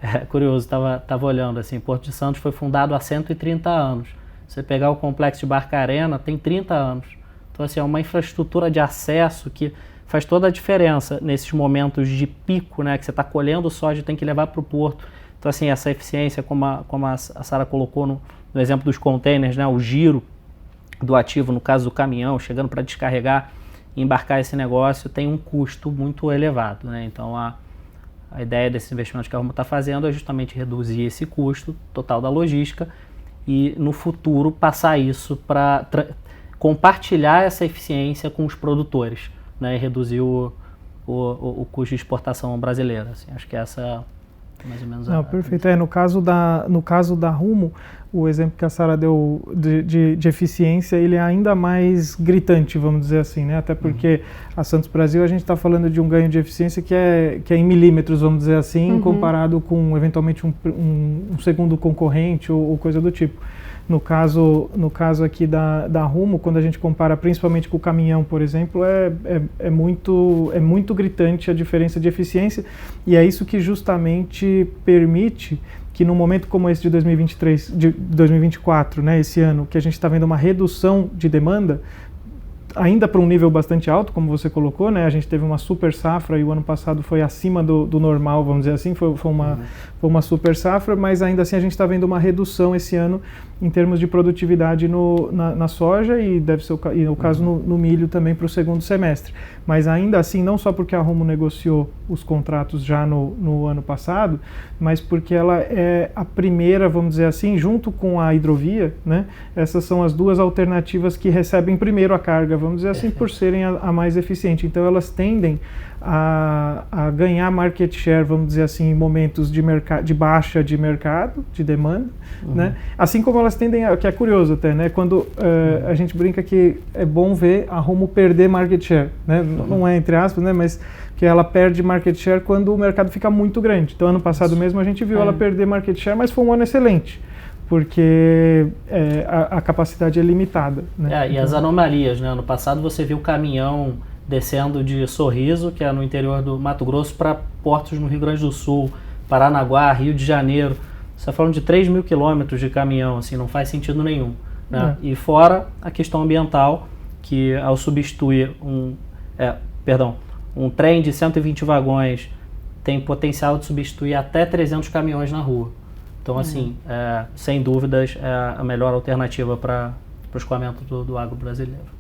[SPEAKER 3] é curioso, estava olhando assim, Porto de Santos foi fundado há 130 anos. Você pegar o complexo de Barcarena, tem 30 anos. Então, assim, é uma infraestrutura de acesso que faz toda a diferença nesses momentos de pico, né, que você está colhendo soja e tem que levar para o porto. Então, assim, essa eficiência, como a Sara colocou no exemplo dos containers, né, o giro do ativo, no caso do caminhão, chegando para descarregar e embarcar esse negócio, tem um custo muito elevado, né? Então, a ideia desses investimentos que a Rumo está fazendo é justamente reduzir esse custo total da logística e, no futuro, passar isso para compartilhar essa eficiência com os produtores, né, e reduzir o custo de exportação brasileira. Assim, acho que essa é mais ou menos a...
[SPEAKER 1] Perfeito. No caso da Rumo, o exemplo que a Sara deu de eficiência, ele é ainda mais gritante, vamos dizer assim, né? Até porque a Santos Brasil, a gente está falando de um ganho de eficiência que é em milímetros, vamos dizer assim, comparado com, eventualmente, um segundo concorrente ou coisa do tipo. No caso aqui da Rumo, quando a gente compara principalmente com o caminhão, por exemplo, é muito gritante a diferença de eficiência, e é isso que justamente permite que num momento como esse de 2024, né, esse ano, que a gente está vendo uma redução de demanda, ainda para um nível bastante alto, como você colocou, né? A gente teve uma super safra e o ano passado foi acima do normal, vamos dizer assim, foi uma super safra, mas ainda assim a gente está vendo uma redução esse ano em termos de produtividade na soja e deve ser o caso no milho também para o segundo semestre. Mas ainda assim, não só porque a Rumo negociou os contratos já no ano passado, mas porque ela é a primeira, vamos dizer assim, junto com a hidrovia, né? Essas são as duas alternativas que recebem primeiro a carga, vamos dizer assim, por serem a mais eficiente. Então elas tendem a ganhar market share, vamos dizer assim, em momentos de baixa de mercado, de demanda, né? Assim como elas tendem, que é curioso até, né? Quando a gente brinca que é bom ver a Rumo perder market share, né? Não é entre aspas, né? Mas que ela perde market share quando o mercado fica muito grande. Então, ano passado mesmo a gente viu ela perder market share, mas foi um ano excelente, porque a capacidade é limitada, né?
[SPEAKER 3] E as anomalias, né? Ano passado você viu o caminhão descendo de Sorriso, que é no interior do Mato Grosso, para portos no Rio Grande do Sul, Paranaguá, Rio de Janeiro. Você está falando de 3 mil quilômetros de caminhão, assim, não faz sentido nenhum, né? E fora a questão ambiental, que ao substituir um trem de 120 vagões tem potencial de substituir até 300 caminhões na rua. Então, assim, sem dúvidas, é a melhor alternativa para o escoamento do agro brasileiro.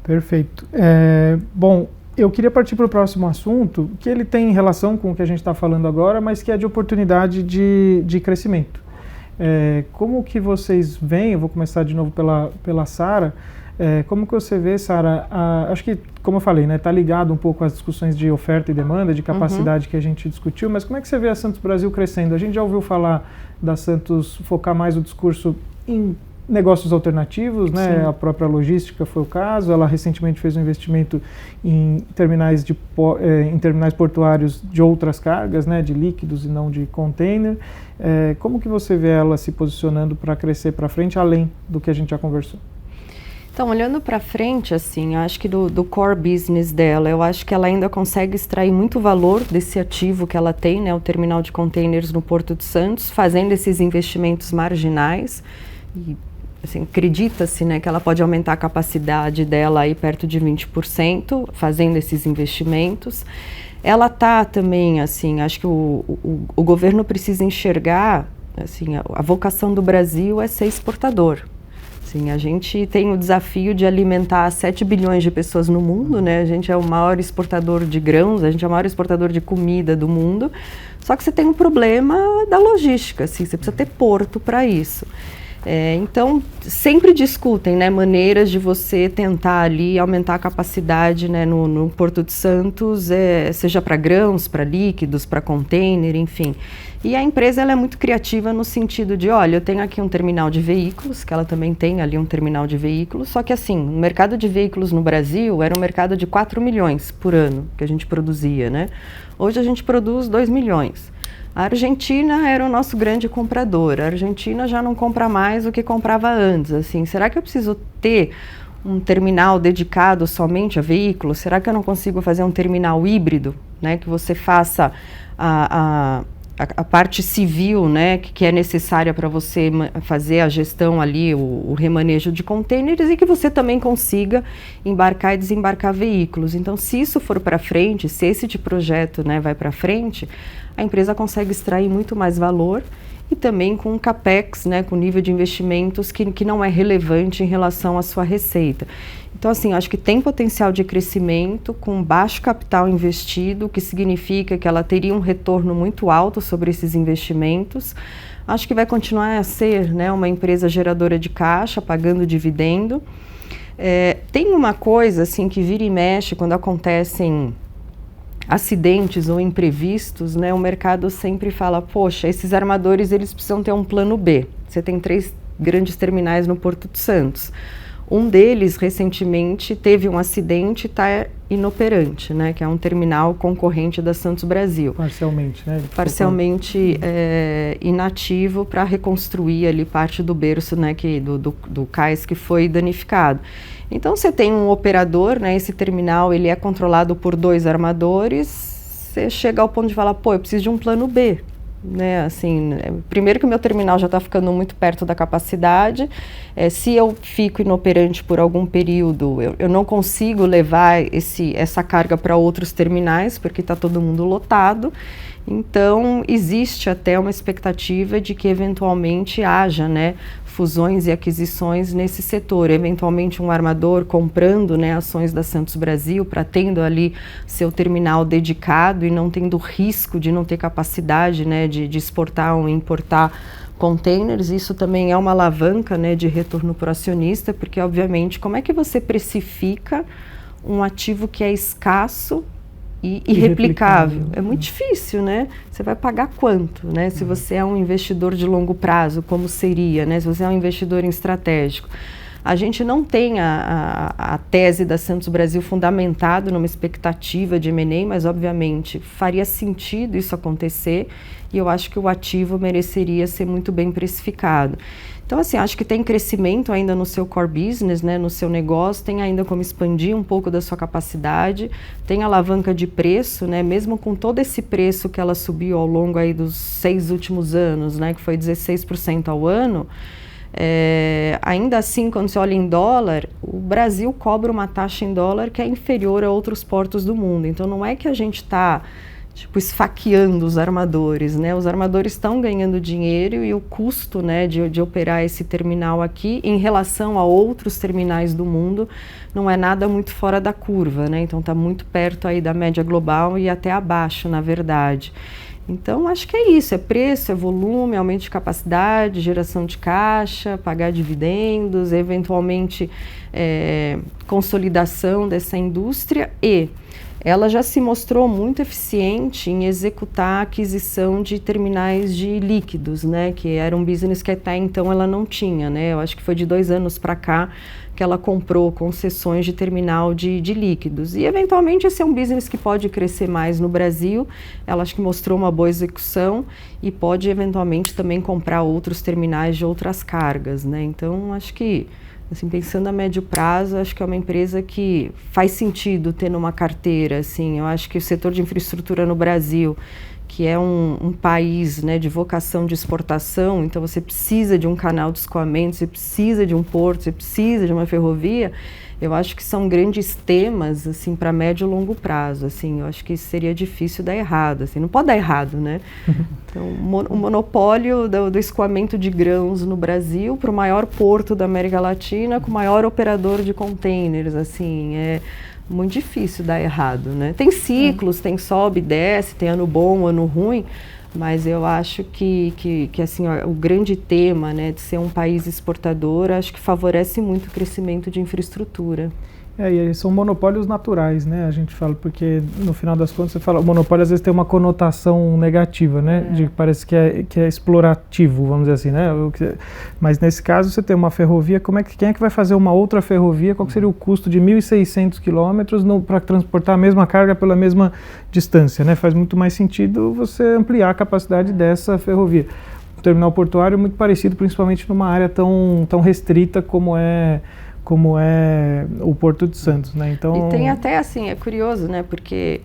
[SPEAKER 1] Perfeito. Bom, eu queria partir para o próximo assunto, que ele tem relação com o que a gente está falando agora, mas que é de oportunidade de crescimento. Como que vocês veem, eu vou começar de novo pela Sara, como que você vê, Sara, acho que, como eu falei, né, tá ligado um pouco às discussões de oferta e demanda, de capacidade que a gente discutiu, mas como é que você vê a Santos Brasil crescendo? A gente já ouviu falar da Santos focar mais o discurso em negócios alternativos, né? Sim. A própria logística foi o caso, ela recentemente fez um investimento em terminais portuários de outras cargas, né? De líquidos e não de container. Como que você vê ela se posicionando para crescer para frente, além do que a gente já conversou?
[SPEAKER 2] Então, olhando para frente, assim, acho que do core business dela, eu acho que ela ainda consegue extrair muito valor desse ativo que ela tem, né? O terminal de containers no Porto de Santos, fazendo esses investimentos marginais. E, assim, acredita-se, né, que ela pode aumentar a capacidade dela aí perto de 20%, fazendo esses investimentos. Ela está também, assim, acho que o governo precisa enxergar, assim, a vocação do Brasil é ser exportador. Assim, a gente tem o desafio de alimentar 7 bilhões de pessoas no mundo, né? A gente é o maior exportador de grãos, a gente é o maior exportador de comida do mundo, só que você tem um problema da logística, assim, você precisa ter porto para isso. Então, sempre discutem, né, maneiras de você tentar ali aumentar a capacidade, né, no Porto de Santos, seja para grãos, para líquidos, para container, enfim. E a empresa ela é muito criativa no sentido de, olha, eu tenho aqui um terminal de veículos, que ela também tem ali um terminal de veículos, só que assim, o mercado de veículos no Brasil era um mercado de 4 milhões por ano que a gente produzia, né? Hoje a gente produz 2 milhões. A Argentina era o nosso grande comprador. A Argentina já não compra mais o que comprava antes. Assim, será que eu preciso ter um terminal dedicado somente a veículos? Será que eu não consigo fazer um terminal híbrido, né, que você faça a a parte civil, né, que é necessária para você fazer a gestão ali, o remanejo de contêineres, e que você também consiga embarcar e desembarcar veículos. Então, se isso for para frente, se esse de projeto, né, vai para frente, a empresa consegue extrair muito mais valor e também com capex, né, com nível de investimentos que não é relevante em relação à sua receita. Então, assim, acho que tem potencial de crescimento com baixo capital investido, o que significa que ela teria um retorno muito alto sobre esses investimentos. Acho que vai continuar a ser, né, uma empresa geradora de caixa, pagando dividendo. Tem uma coisa assim, que vira e mexe quando acontecem acidentes ou imprevistos, né, o mercado sempre fala, poxa, esses armadores eles precisam ter um plano B. Você tem 3 grandes terminais no Porto de Santos. Um deles, recentemente, teve um acidente e está inoperante, né, que é um terminal concorrente da Santos Brasil.
[SPEAKER 1] Parcialmente, né?
[SPEAKER 2] Parcialmente inativo para reconstruir ali parte do berço, né, do cais que foi danificado. Então, você tem um operador, né, esse terminal ele é controlado por 2 armadores, você chega ao ponto de falar, pô, eu preciso de um plano B. Né, assim, primeiro que o meu terminal já está ficando muito perto da capacidade, se eu fico inoperante por algum período, eu não consigo levar essa carga para outros terminais, porque está todo mundo lotado. Então, existe até uma expectativa de que eventualmente haja, né, fusões e aquisições nesse setor, eventualmente um armador comprando, né, ações da Santos Brasil para tendo ali seu terminal dedicado e não tendo risco de não ter capacidade, né, de exportar ou importar containers. Isso também é uma alavanca, né, de retorno para o acionista, porque obviamente como é que você precifica um ativo que é escasso e irreplicável? É muito difícil, né? Você vai pagar quanto, né? Se você é um investidor de longo prazo, como seria, né? Se você é um investidor em estratégico. A gente não tem a tese da Santos Brasil fundamentado numa expectativa de M&A, mas obviamente faria sentido isso acontecer e eu acho que o ativo mereceria ser muito bem precificado. Então, assim, acho que tem crescimento ainda no seu core business, né, no seu negócio, tem ainda como expandir um pouco da sua capacidade, tem alavanca de preço, né, mesmo com todo esse preço que ela subiu ao longo aí dos 6 últimos anos, né, que foi 16% ao ano, ainda assim, quando você olha em dólar, o Brasil cobra uma taxa em dólar que é inferior a outros portos do mundo. Então, não é que a gente está esfaqueando os armadores, né? Os armadores estão ganhando dinheiro e o custo, né, de operar esse terminal aqui em relação a outros terminais do mundo não é nada muito fora da curva, né? Então está muito perto aí da média global e até abaixo, na verdade. Então acho que é isso, é preço, é volume, aumento de capacidade, geração de caixa, pagar dividendos, eventualmente consolidação dessa indústria e ela já se mostrou muito eficiente em executar a aquisição de terminais de líquidos, né, que era um business que até então ela não tinha, né, eu acho que foi de 2 anos para cá que ela comprou concessões de terminal de líquidos e eventualmente esse é um business que pode crescer mais no Brasil, ela acho que mostrou uma boa execução e pode eventualmente também comprar outros terminais de outras cargas, né, então acho que assim, pensando a médio prazo, acho que é uma empresa que faz sentido ter numa carteira, assim, eu acho que o setor de infraestrutura no Brasil, que é um país, né, de vocação de exportação, então você precisa de um canal de escoamento, você precisa de um porto, você precisa de uma ferrovia, eu acho que são grandes temas, assim, para médio e longo prazo, assim, eu acho que seria difícil dar errado, assim, não pode dar errado, né? Então, o monopólio do escoamento de grãos no Brasil para o maior porto da América Latina, com o maior operador de containers, assim, é muito difícil dar errado, né? Tem ciclos, tem sobe, desce, tem ano bom, ano ruim, mas eu acho que assim, ó, o grande tema, né, de ser um país exportador, acho que favorece muito o crescimento de infraestrutura.
[SPEAKER 1] E são monopólios naturais, né? A gente fala, porque no final das contas você fala, o monopólio às vezes tem uma conotação negativa, né? De parece que é explorativo, vamos dizer assim, né? Mas nesse caso você tem uma ferrovia, quem é que vai fazer uma outra ferrovia? Qual que seria o custo de 1.600 quilômetros para transportar a mesma carga pela mesma distância, né? Faz muito mais sentido você ampliar a capacidade dessa ferrovia. O terminal portuário é muito parecido, principalmente numa área tão restrita como é o Porto de Santos, né? Então...
[SPEAKER 2] E tem até, assim, é curioso, né? Porque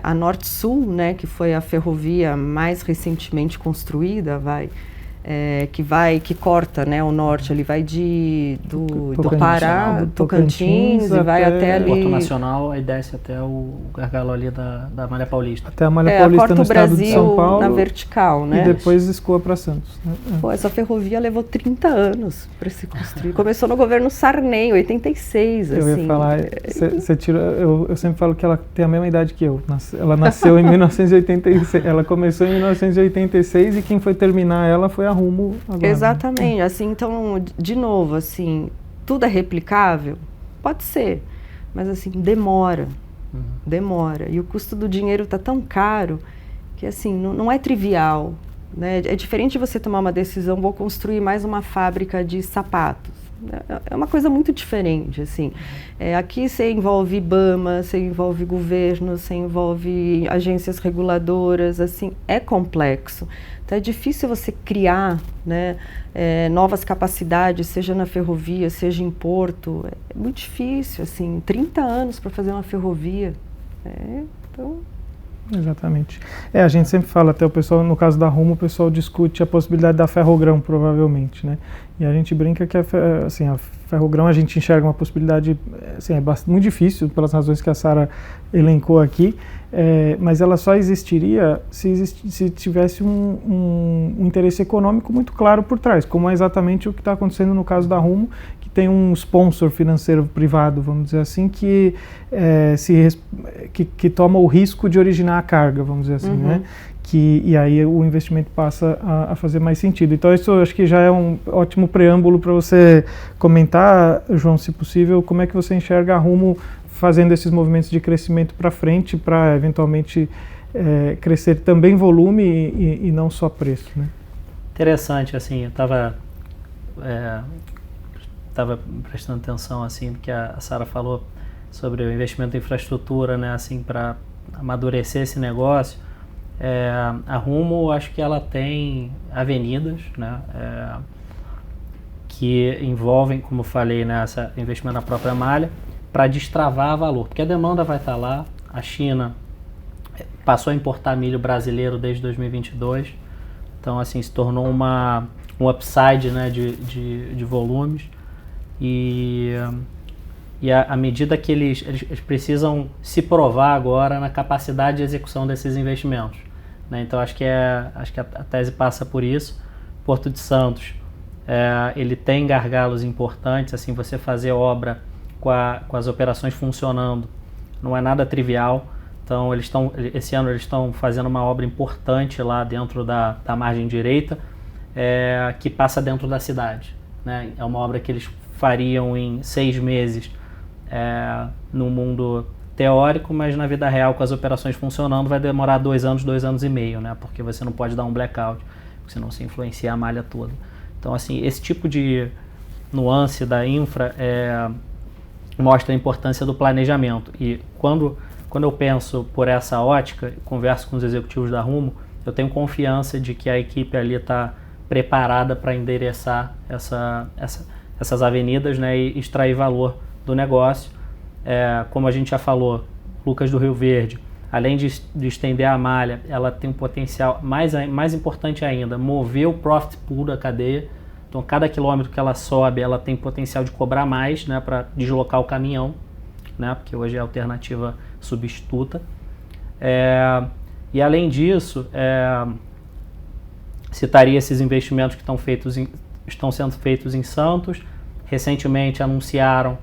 [SPEAKER 2] A Norte-Sul, né, que foi a ferrovia mais recentemente construída, que corta, né, o norte, ele vai do Pará, Tocantins, e vai até ali...
[SPEAKER 3] Porto Nacional, aí desce até o gargalo ali da Malha Paulista.
[SPEAKER 1] Até a Malha Paulista
[SPEAKER 2] corta
[SPEAKER 1] no
[SPEAKER 2] o
[SPEAKER 1] estado
[SPEAKER 2] Brasil
[SPEAKER 1] de São Paulo,
[SPEAKER 2] na vertical, né?
[SPEAKER 1] E depois escoa para Santos. Né?
[SPEAKER 2] Pô, essa ferrovia levou 30 anos para se construir. Começou no governo Sarney, 86,
[SPEAKER 1] eu
[SPEAKER 2] assim.
[SPEAKER 1] Ia falar, eu sempre falo que ela tem a mesma idade que eu. Ela nasceu em 1986, ela começou em 1986 e quem foi terminar ela foi a Rumo agora.
[SPEAKER 2] Exatamente, assim, então, de novo, assim, tudo é replicável? Pode ser, mas assim, demora, e o custo do dinheiro está tão caro que, assim, não é trivial, né? É diferente de você tomar uma decisão, vou construir mais uma fábrica de sapatos. É uma coisa muito diferente, assim. Aqui você envolve IBAMA, você envolve governo, você envolve agências reguladoras, assim, é complexo. Então é difícil você criar, né, novas capacidades, seja na ferrovia, seja em porto. É muito difícil, assim, 30 anos para fazer uma ferrovia. Então...
[SPEAKER 1] Exatamente. A gente sempre fala, até o pessoal, no caso da Rumo, o pessoal discute a possibilidade da Ferrogrão, provavelmente, né? E a gente brinca que a Ferrogrão a gente enxerga uma possibilidade, assim, muito difícil, pelas razões que a Sara elencou aqui, mas ela só existiria se tivesse um interesse econômico muito claro por trás, como é exatamente o que está acontecendo no caso da Rumo, que tem um sponsor financeiro privado, vamos dizer assim, que toma o risco de originar a carga, vamos dizer assim, né? E aí o investimento passa a fazer mais sentido. Então isso eu acho que já é um ótimo preâmbulo para você comentar, João, se possível, como é que você enxerga a Rumo fazendo esses movimentos de crescimento para frente, para eventualmente crescer também volume e não só preço, né?
[SPEAKER 3] Interessante, assim, eu estava prestando atenção, assim, porque a Sara falou sobre o investimento em infraestrutura, né, assim, para amadurecer esse negócio. A Rumo, acho que ela tem avenidas, né, que envolvem, como eu falei, né, esse investimento na própria malha, para destravar valor, porque a demanda vai estar lá. A China passou a importar milho brasileiro desde 2022, então, assim, se tornou um upside, né, de volumes, e à medida que eles precisam se provar agora na capacidade de execução desses investimentos, né? Então acho que a tese passa por isso. Porto de Santos, ele tem gargalos importantes, assim, você fazer obra com as operações funcionando não é nada trivial. Então esse ano eles estão fazendo uma obra importante lá dentro da margem direita, que passa dentro da cidade, né? É uma obra que eles fariam em 6 meses no mundo teórico, mas na vida real, com as operações funcionando, vai demorar 2 anos, 2 anos e meio, né? Porque você não pode dar um blackout, senão se influencia a malha toda. Então, assim, esse tipo de nuance da infra mostra a importância do planejamento. E quando eu penso por essa ótica, converso com os executivos da Rumo, eu tenho confiança de que a equipe ali está preparada para endereçar essas avenidas, né, e extrair valor do negócio. Como a gente já falou, Lucas do Rio Verde, além de estender a malha, ela tem um potencial mais importante ainda, mover o profit pool da cadeia. Então, cada quilômetro que ela sobe, ela tem potencial de cobrar mais, né, para deslocar o caminhão, né, porque hoje é a alternativa substituta. E além disso, citaria esses investimentos que estão sendo feitos em Santos. Recentemente anunciaram,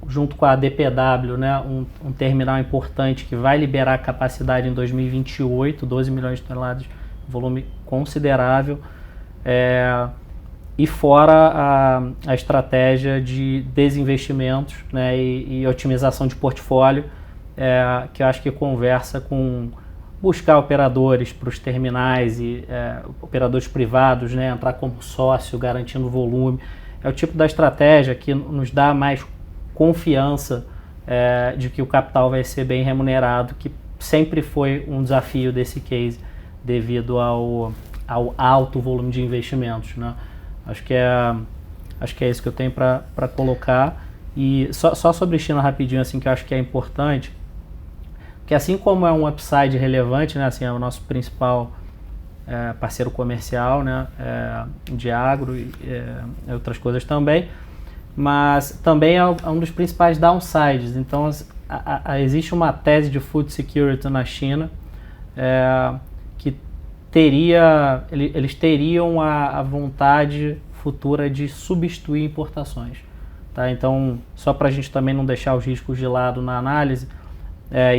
[SPEAKER 3] junto com a DPW, né, um terminal importante que vai liberar capacidade em 2028, 12 milhões de toneladas, volume considerável. E fora a estratégia de desinvestimentos, né, e otimização de portfólio, que eu acho que conversa com buscar operadores para os terminais e operadores privados, né, entrar como sócio, garantindo volume. É o tipo da estratégia que nos dá mais confiança de que o capital vai ser bem remunerado, que sempre foi um desafio desse case devido ao alto volume de investimentos, né? Acho que é isso que eu tenho para colocar. E só sobre China rapidinho, assim, que eu acho que é importante. que assim como é um upside relevante, né, assim, é o nosso principal parceiro comercial, né, de agro e outras coisas também, mas também é um dos principais downsides. Então, existe uma tese de food security na China que eles teriam a vontade futura de substituir importações. Tá? Então, só para a gente também não deixar os riscos de lado na análise,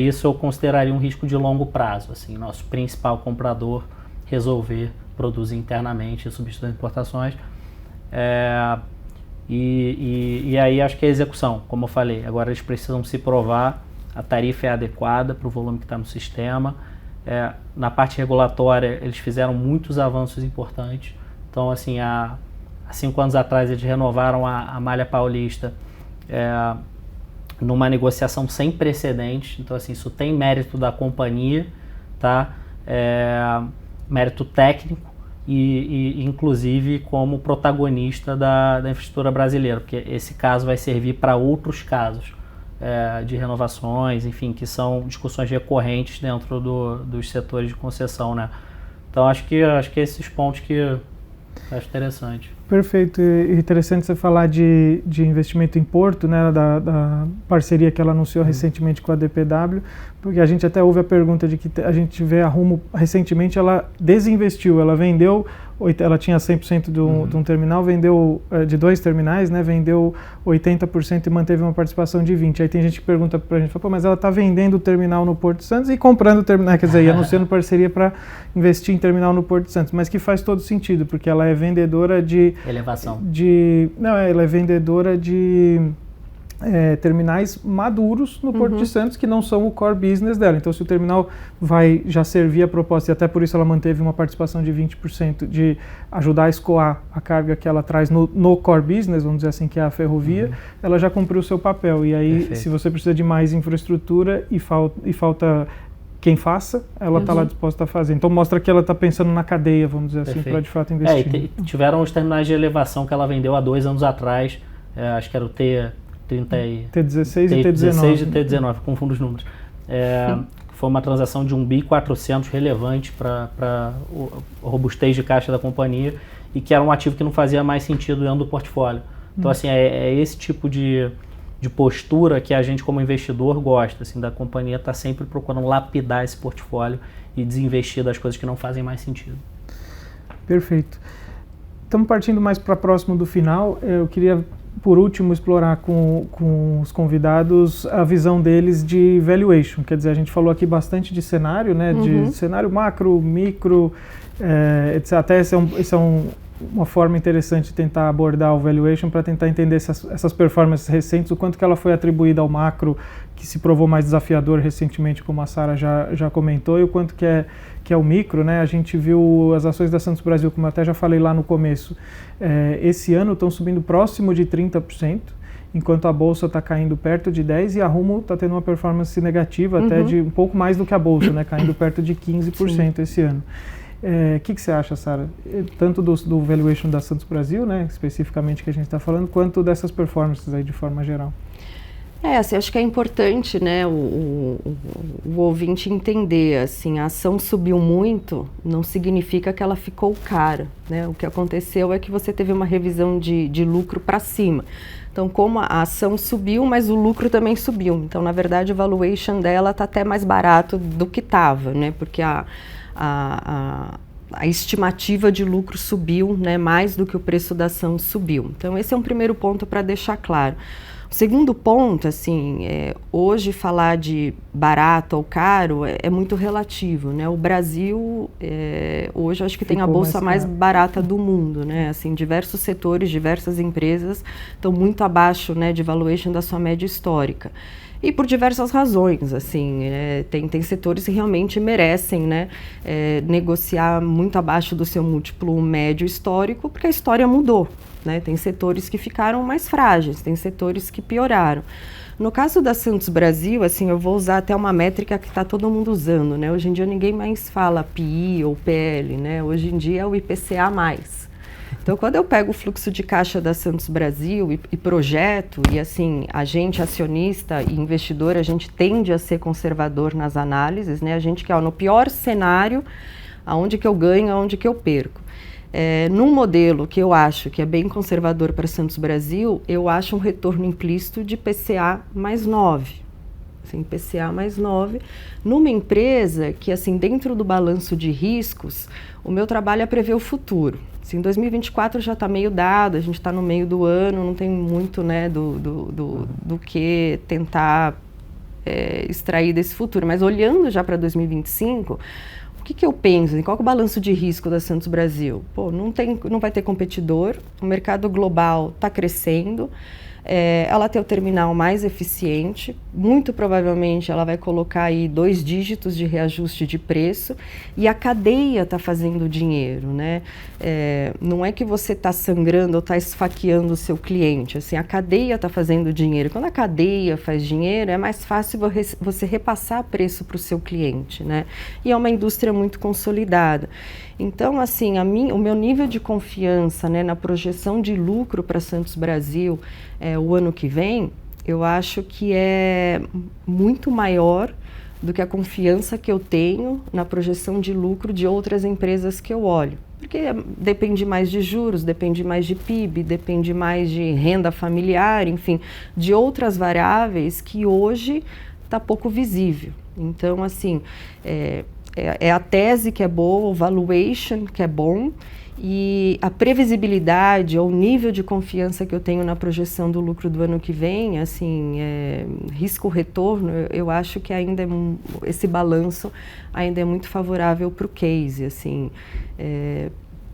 [SPEAKER 3] isso eu consideraria um risco de longo prazo. Assim, nosso principal comprador resolver produzir internamente e substituir importações. E aí acho que é a execução, como eu falei. Agora eles precisam se provar, a tarifa é adequada para o volume que está no sistema. Na parte regulatória, eles fizeram muitos avanços importantes. Então, assim, há 5 anos atrás, eles renovaram a Malha Paulista numa negociação sem precedentes. Então, assim, isso tem mérito da companhia, tá? Mérito técnico e inclusive, como protagonista da infraestrutura brasileira, porque esse caso vai servir para outros casos de renovações, enfim, que são discussões recorrentes dentro dos setores de concessão, né? Então, acho que esses pontos que eu acho interessante.
[SPEAKER 1] Perfeito. E interessante você falar de investimento em Porto, né, da parceria que ela anunciou recentemente com a DPW, porque a gente até ouve a pergunta de que a gente vê a Rumo, recentemente ela desinvestiu, ela vendeu, ela tinha 100% de um terminal, vendeu de 2 terminais, né, vendeu 80% e manteve uma participação de 20%. Aí tem gente que pergunta pra gente, mas ela está vendendo o terminal no Porto Santos e comprando o terminal, quer dizer, anunciando parceria para investir em terminal no Porto Santos, mas que faz todo sentido, porque ela é vendedora de...
[SPEAKER 3] Elevação.
[SPEAKER 1] Ela é vendedora de terminais maduros no Porto de Santos, que não são o core business dela. Então, se o terminal vai já servir a proposta, e até por isso ela manteve uma participação de 20% de ajudar a escoar a carga que ela traz no core business, vamos dizer assim, que é a ferrovia, ela já cumpriu o seu papel. E aí, perfeito, se você precisa de mais infraestrutura e falta quem faça, ela está lá disposta a fazer. Então mostra que ela está pensando na cadeia, vamos dizer assim, para de fato investir.
[SPEAKER 3] Tiveram os terminais de elevação que ela vendeu há 2 anos atrás, acho que era o T16 e T19, confundo os números. Foi uma transação de 1.400 bi relevante para o robustez de caixa da companhia e que era um ativo que não fazia mais sentido dentro do portfólio. Então, assim, é esse tipo de postura que a gente, como investidor, gosta, assim, da companhia estar sempre procurando lapidar esse portfólio e desinvestir das coisas que não fazem mais sentido.
[SPEAKER 1] Perfeito. Estamos partindo mais para próximo do final. Eu queria, por último, explorar com os convidados a visão deles de valuation. Quer dizer, a gente falou aqui bastante de cenário, né? De cenário macro, micro, etc. Até esse é uma forma interessante de tentar abordar o valuation para tentar entender essas performances recentes, o quanto que ela foi atribuída ao macro, que se provou mais desafiador recentemente, como a Sara já comentou, e o quanto que é o micro, né? A gente viu as ações da Santos Brasil, como eu até já falei lá no começo, esse ano estão subindo próximo de 30%, enquanto a Bolsa está caindo perto de 10% e a Rumo está tendo uma performance negativa até de um pouco mais do que a Bolsa, né? Caindo perto de 15% esse ano. O que você acha, Sara? Tanto do valuation da Santos Brasil, né, especificamente que a gente está falando, quanto dessas performances aí de forma geral?
[SPEAKER 2] Assim, acho que é importante, né, o ouvinte entender, assim, a ação subiu muito, não significa que ela ficou cara, né? O que aconteceu é que você teve uma revisão de lucro para cima. Então, como a ação subiu, mas o lucro também subiu. Então, na verdade, o valuation dela está até mais barato do que estava, né? Porque a estimativa de lucro subiu, né, mais do que o preço da ação subiu. Então, esse é um primeiro ponto para deixar claro. O segundo ponto, assim, hoje falar de barato ou caro é muito relativo, né? O Brasil, hoje, acho que tem a bolsa mais barata do mundo, né? Assim, diversos setores, diversas empresas estão muito abaixo, né, de valuation da sua média histórica. E por diversas razões, assim, tem setores que realmente merecem, né, negociar muito abaixo do seu múltiplo médio histórico, porque a história mudou, né? Tem setores que ficaram mais frágeis, tem setores que pioraram. No caso da Santos Brasil, assim, eu vou usar até uma métrica que está todo mundo usando, né? Hoje em dia ninguém mais fala PI ou PL, né? Hoje em dia é o IPCA+. Então, quando eu pego o fluxo de caixa da Santos Brasil e projeto, e assim, a gente, acionista e investidor, a gente tende a ser conservador nas análises, né? A gente quer, no pior cenário, aonde que eu ganho, aonde que eu perco. Num modelo que eu acho que é bem conservador para Santos Brasil, eu acho um retorno implícito de PCA mais 9. Assim, PCA mais 9, numa empresa que, assim, dentro do balanço de riscos, o meu trabalho é prever o futuro. Assim, 2024 já está meio dado, a gente está no meio do ano, não tem muito, né, do que tentar extrair desse futuro. Mas olhando já para 2025, o que eu penso? Qual é o balanço de risco da Santos Brasil? Pô, não vai ter competidor, o mercado global está crescendo, ela tem o terminal mais eficiente, muito provavelmente ela vai colocar aí 2 dígitos de reajuste de preço e a cadeia está fazendo dinheiro, né? Não é que você está sangrando ou está esfaqueando o seu cliente, assim, a cadeia está fazendo dinheiro. Quando a cadeia faz dinheiro, é mais fácil você repassar preço para o seu cliente, né? E é uma indústria muito consolidada. Então, assim, o meu nível de confiança, né, na projeção de lucro para Santos Brasil o ano que vem, eu acho que é muito maior do que a confiança que eu tenho na projeção de lucro de outras empresas que eu olho. Porque depende mais de juros, depende mais de PIB, depende mais de renda familiar, enfim, de outras variáveis que hoje está pouco visível. Então, assim, é a tese que é boa, o valuation que é bom, e a previsibilidade ou o nível de confiança que eu tenho na projeção do lucro do ano que vem, assim, risco-retorno, eu acho que ainda esse balanço ainda é muito favorável para o case, assim.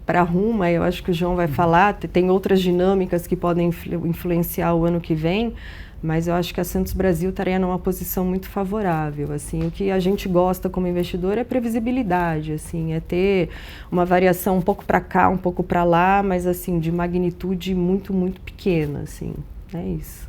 [SPEAKER 2] Para a Rumo, eu acho que o João vai falar, tem outras dinâmicas que podem influenciar o ano que vem, mas eu acho que a Santos Brasil estaria numa posição muito favorável, assim. O que a gente gosta como investidor é previsibilidade, assim, é ter uma variação um pouco para cá, um pouco para lá, mas assim, de magnitude muito, muito pequena, assim, é isso.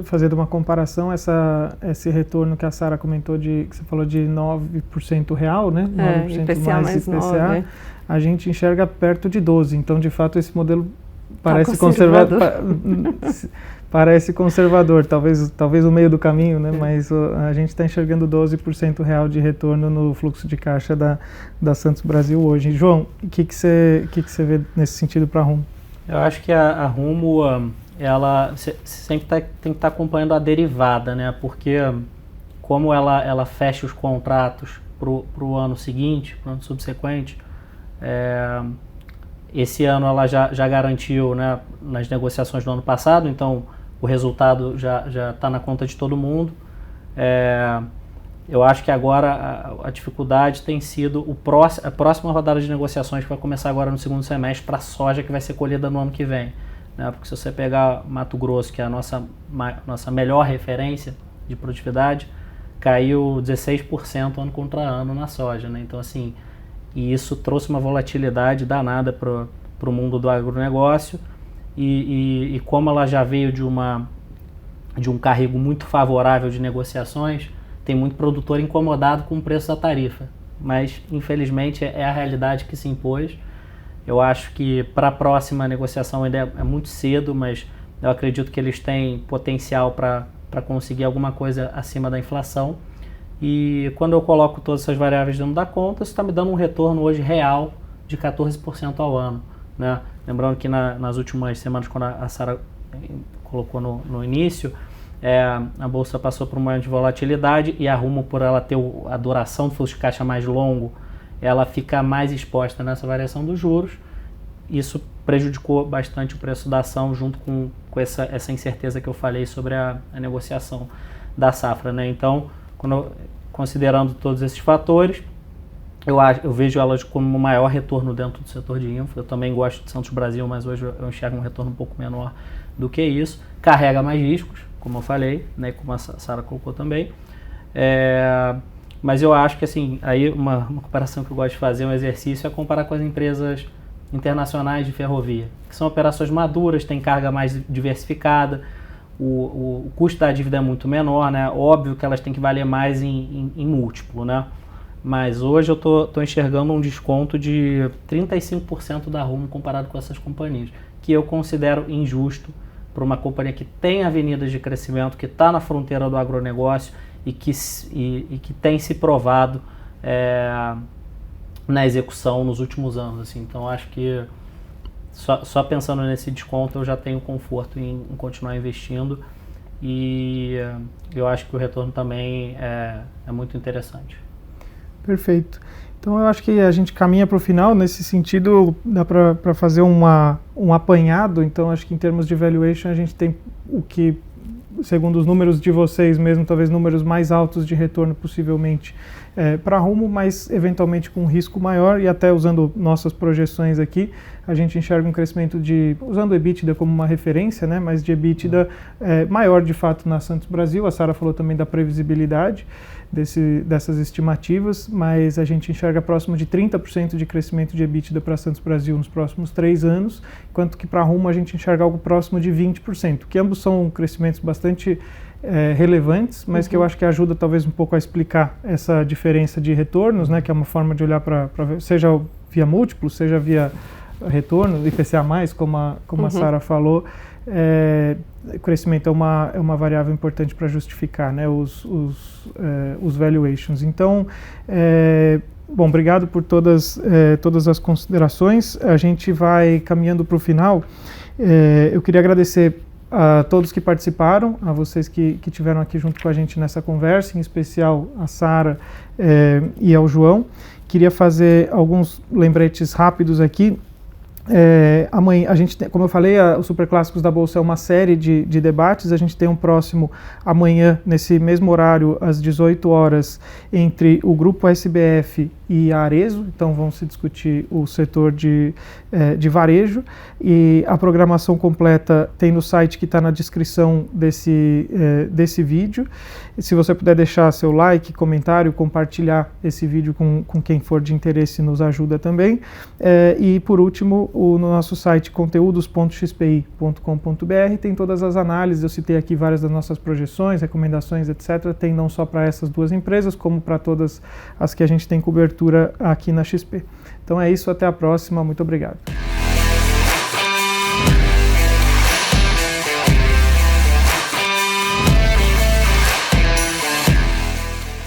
[SPEAKER 1] Fazendo uma comparação, esse retorno que a Sara comentou, que você falou de 9% real, né? 9%
[SPEAKER 2] IPCA mais
[SPEAKER 1] IPCA,
[SPEAKER 2] 9,
[SPEAKER 1] a gente enxerga perto de 12%. Então, de fato, esse modelo parece conservador. Parece conservador, talvez o meio do caminho, né? Mas a gente está enxergando 12% real de retorno no fluxo de caixa da Santos Brasil hoje. João, o que você vê nesse sentido para a Rumo?
[SPEAKER 3] Eu acho que a Rumo, ela sempre tem que estar acompanhando a derivada, né? Porque como ela fecha os contratos para o ano seguinte, para o ano subsequente, esse ano ela já garantiu, né, nas negociações do ano passado, então o resultado já está na conta de todo mundo. Eu acho que agora a dificuldade tem sido a próxima rodada de negociações que vai começar agora no segundo semestre para a soja que vai ser colhida no ano que vem. Né? Porque se você pegar Mato Grosso, que é a nossa melhor referência de produtividade, caiu 16% ano contra ano na soja. Né? Então, assim, e isso trouxe uma volatilidade danada para o mundo do agronegócio. E como ela já veio de um carrego muito favorável de negociações, tem muito produtor incomodado com o preço da tarifa. Mas, infelizmente, é a realidade que se impôs. Eu acho que para a próxima negociação ainda é muito cedo, mas eu acredito que eles têm potencial para conseguir alguma coisa acima da inflação. E quando eu coloco todas essas variáveis dentro da conta, isso está me dando um retorno hoje real de 14% ao ano. Né? Lembrando que nas últimas semanas, quando a Sara colocou no início, a Bolsa passou por um momento de volatilidade e a Rumo, por ela ter a duração do fluxo de caixa mais longo, ela fica mais exposta nessa variação dos juros. Isso prejudicou bastante o preço da ação junto com essa incerteza que eu falei sobre a negociação da safra. Né? Então, considerando todos esses fatores, eu vejo elas como o maior retorno dentro do setor de infra. Eu também gosto de Santos Brasil, mas hoje eu enxergo um retorno um pouco menor do que isso. Carrega mais riscos, como eu falei, né, como a Sara colocou também. Mas eu acho que, assim, aí uma comparação que eu gosto de fazer, um exercício, é comparar com as empresas internacionais de ferrovia, que são operações maduras, têm carga mais diversificada, o custo da dívida é muito menor, né? Óbvio que elas têm que valer mais em múltiplo, né? mas hoje eu tô enxergando um desconto de 35% da Rumo comparado com essas companhias, que eu considero injusto para uma companhia que tem avenidas de crescimento, que está na fronteira do agronegócio e que tem se provado na execução nos últimos anos. Assim. Então, acho que só pensando nesse desconto eu já tenho conforto em continuar investindo, e eu acho que o retorno também é muito interessante.
[SPEAKER 1] Perfeito. Então eu acho que a gente caminha para o final. Nesse sentido, dá para fazer um apanhado. Então acho que em termos de valuation a gente tem o que, segundo os números de vocês mesmo, talvez números mais altos de retorno possivelmente para Rumo, mas eventualmente com um risco maior, e até usando nossas projeções aqui, a gente enxerga um crescimento usando o EBITDA como uma referência, né, mas de EBITDA maior de fato na Santos Brasil. A Sara falou também da previsibilidade dessas estimativas, mas a gente enxerga próximo de 30% de crescimento de EBITDA para Santos Brasil nos próximos 3 anos, enquanto que para Rumo a gente enxerga algo próximo de 20%, que ambos são crescimentos bastante relevantes, mas que eu acho que ajuda talvez um pouco a explicar essa diferença de retornos, né, que é uma forma de olhar para seja via múltiplo, seja via retorno, IPCA+, como a Sara falou. O crescimento é uma variável importante para justificar, né, os valuations. Então, bom, obrigado por todas as considerações. A gente vai caminhando para o final. Eu queria agradecer a todos que participaram, a vocês que estiveram aqui junto com a gente nessa conversa, em especial a Sara e ao João. Queria fazer alguns lembretes rápidos aqui. Amanhã, a gente tem, como eu falei, o Super Clássicos da Bolsa é uma série de debates. A gente tem um próximo amanhã, nesse mesmo horário, às 18 horas, entre o Grupo SBF e a Arezzo. Então vão se discutir o setor de varejo, e a programação completa tem no site que está na descrição desse vídeo. E se você puder deixar seu like, comentário, compartilhar esse vídeo com quem for de interesse, nos ajuda também. E por último, no nosso site conteúdos.xpi.com.br tem todas as análises. Eu citei aqui várias das nossas projeções, recomendações, etc. Tem não só para essas duas empresas, como para todas as que a gente tem cobertura aqui na XP. Então é isso, até a próxima, muito obrigado.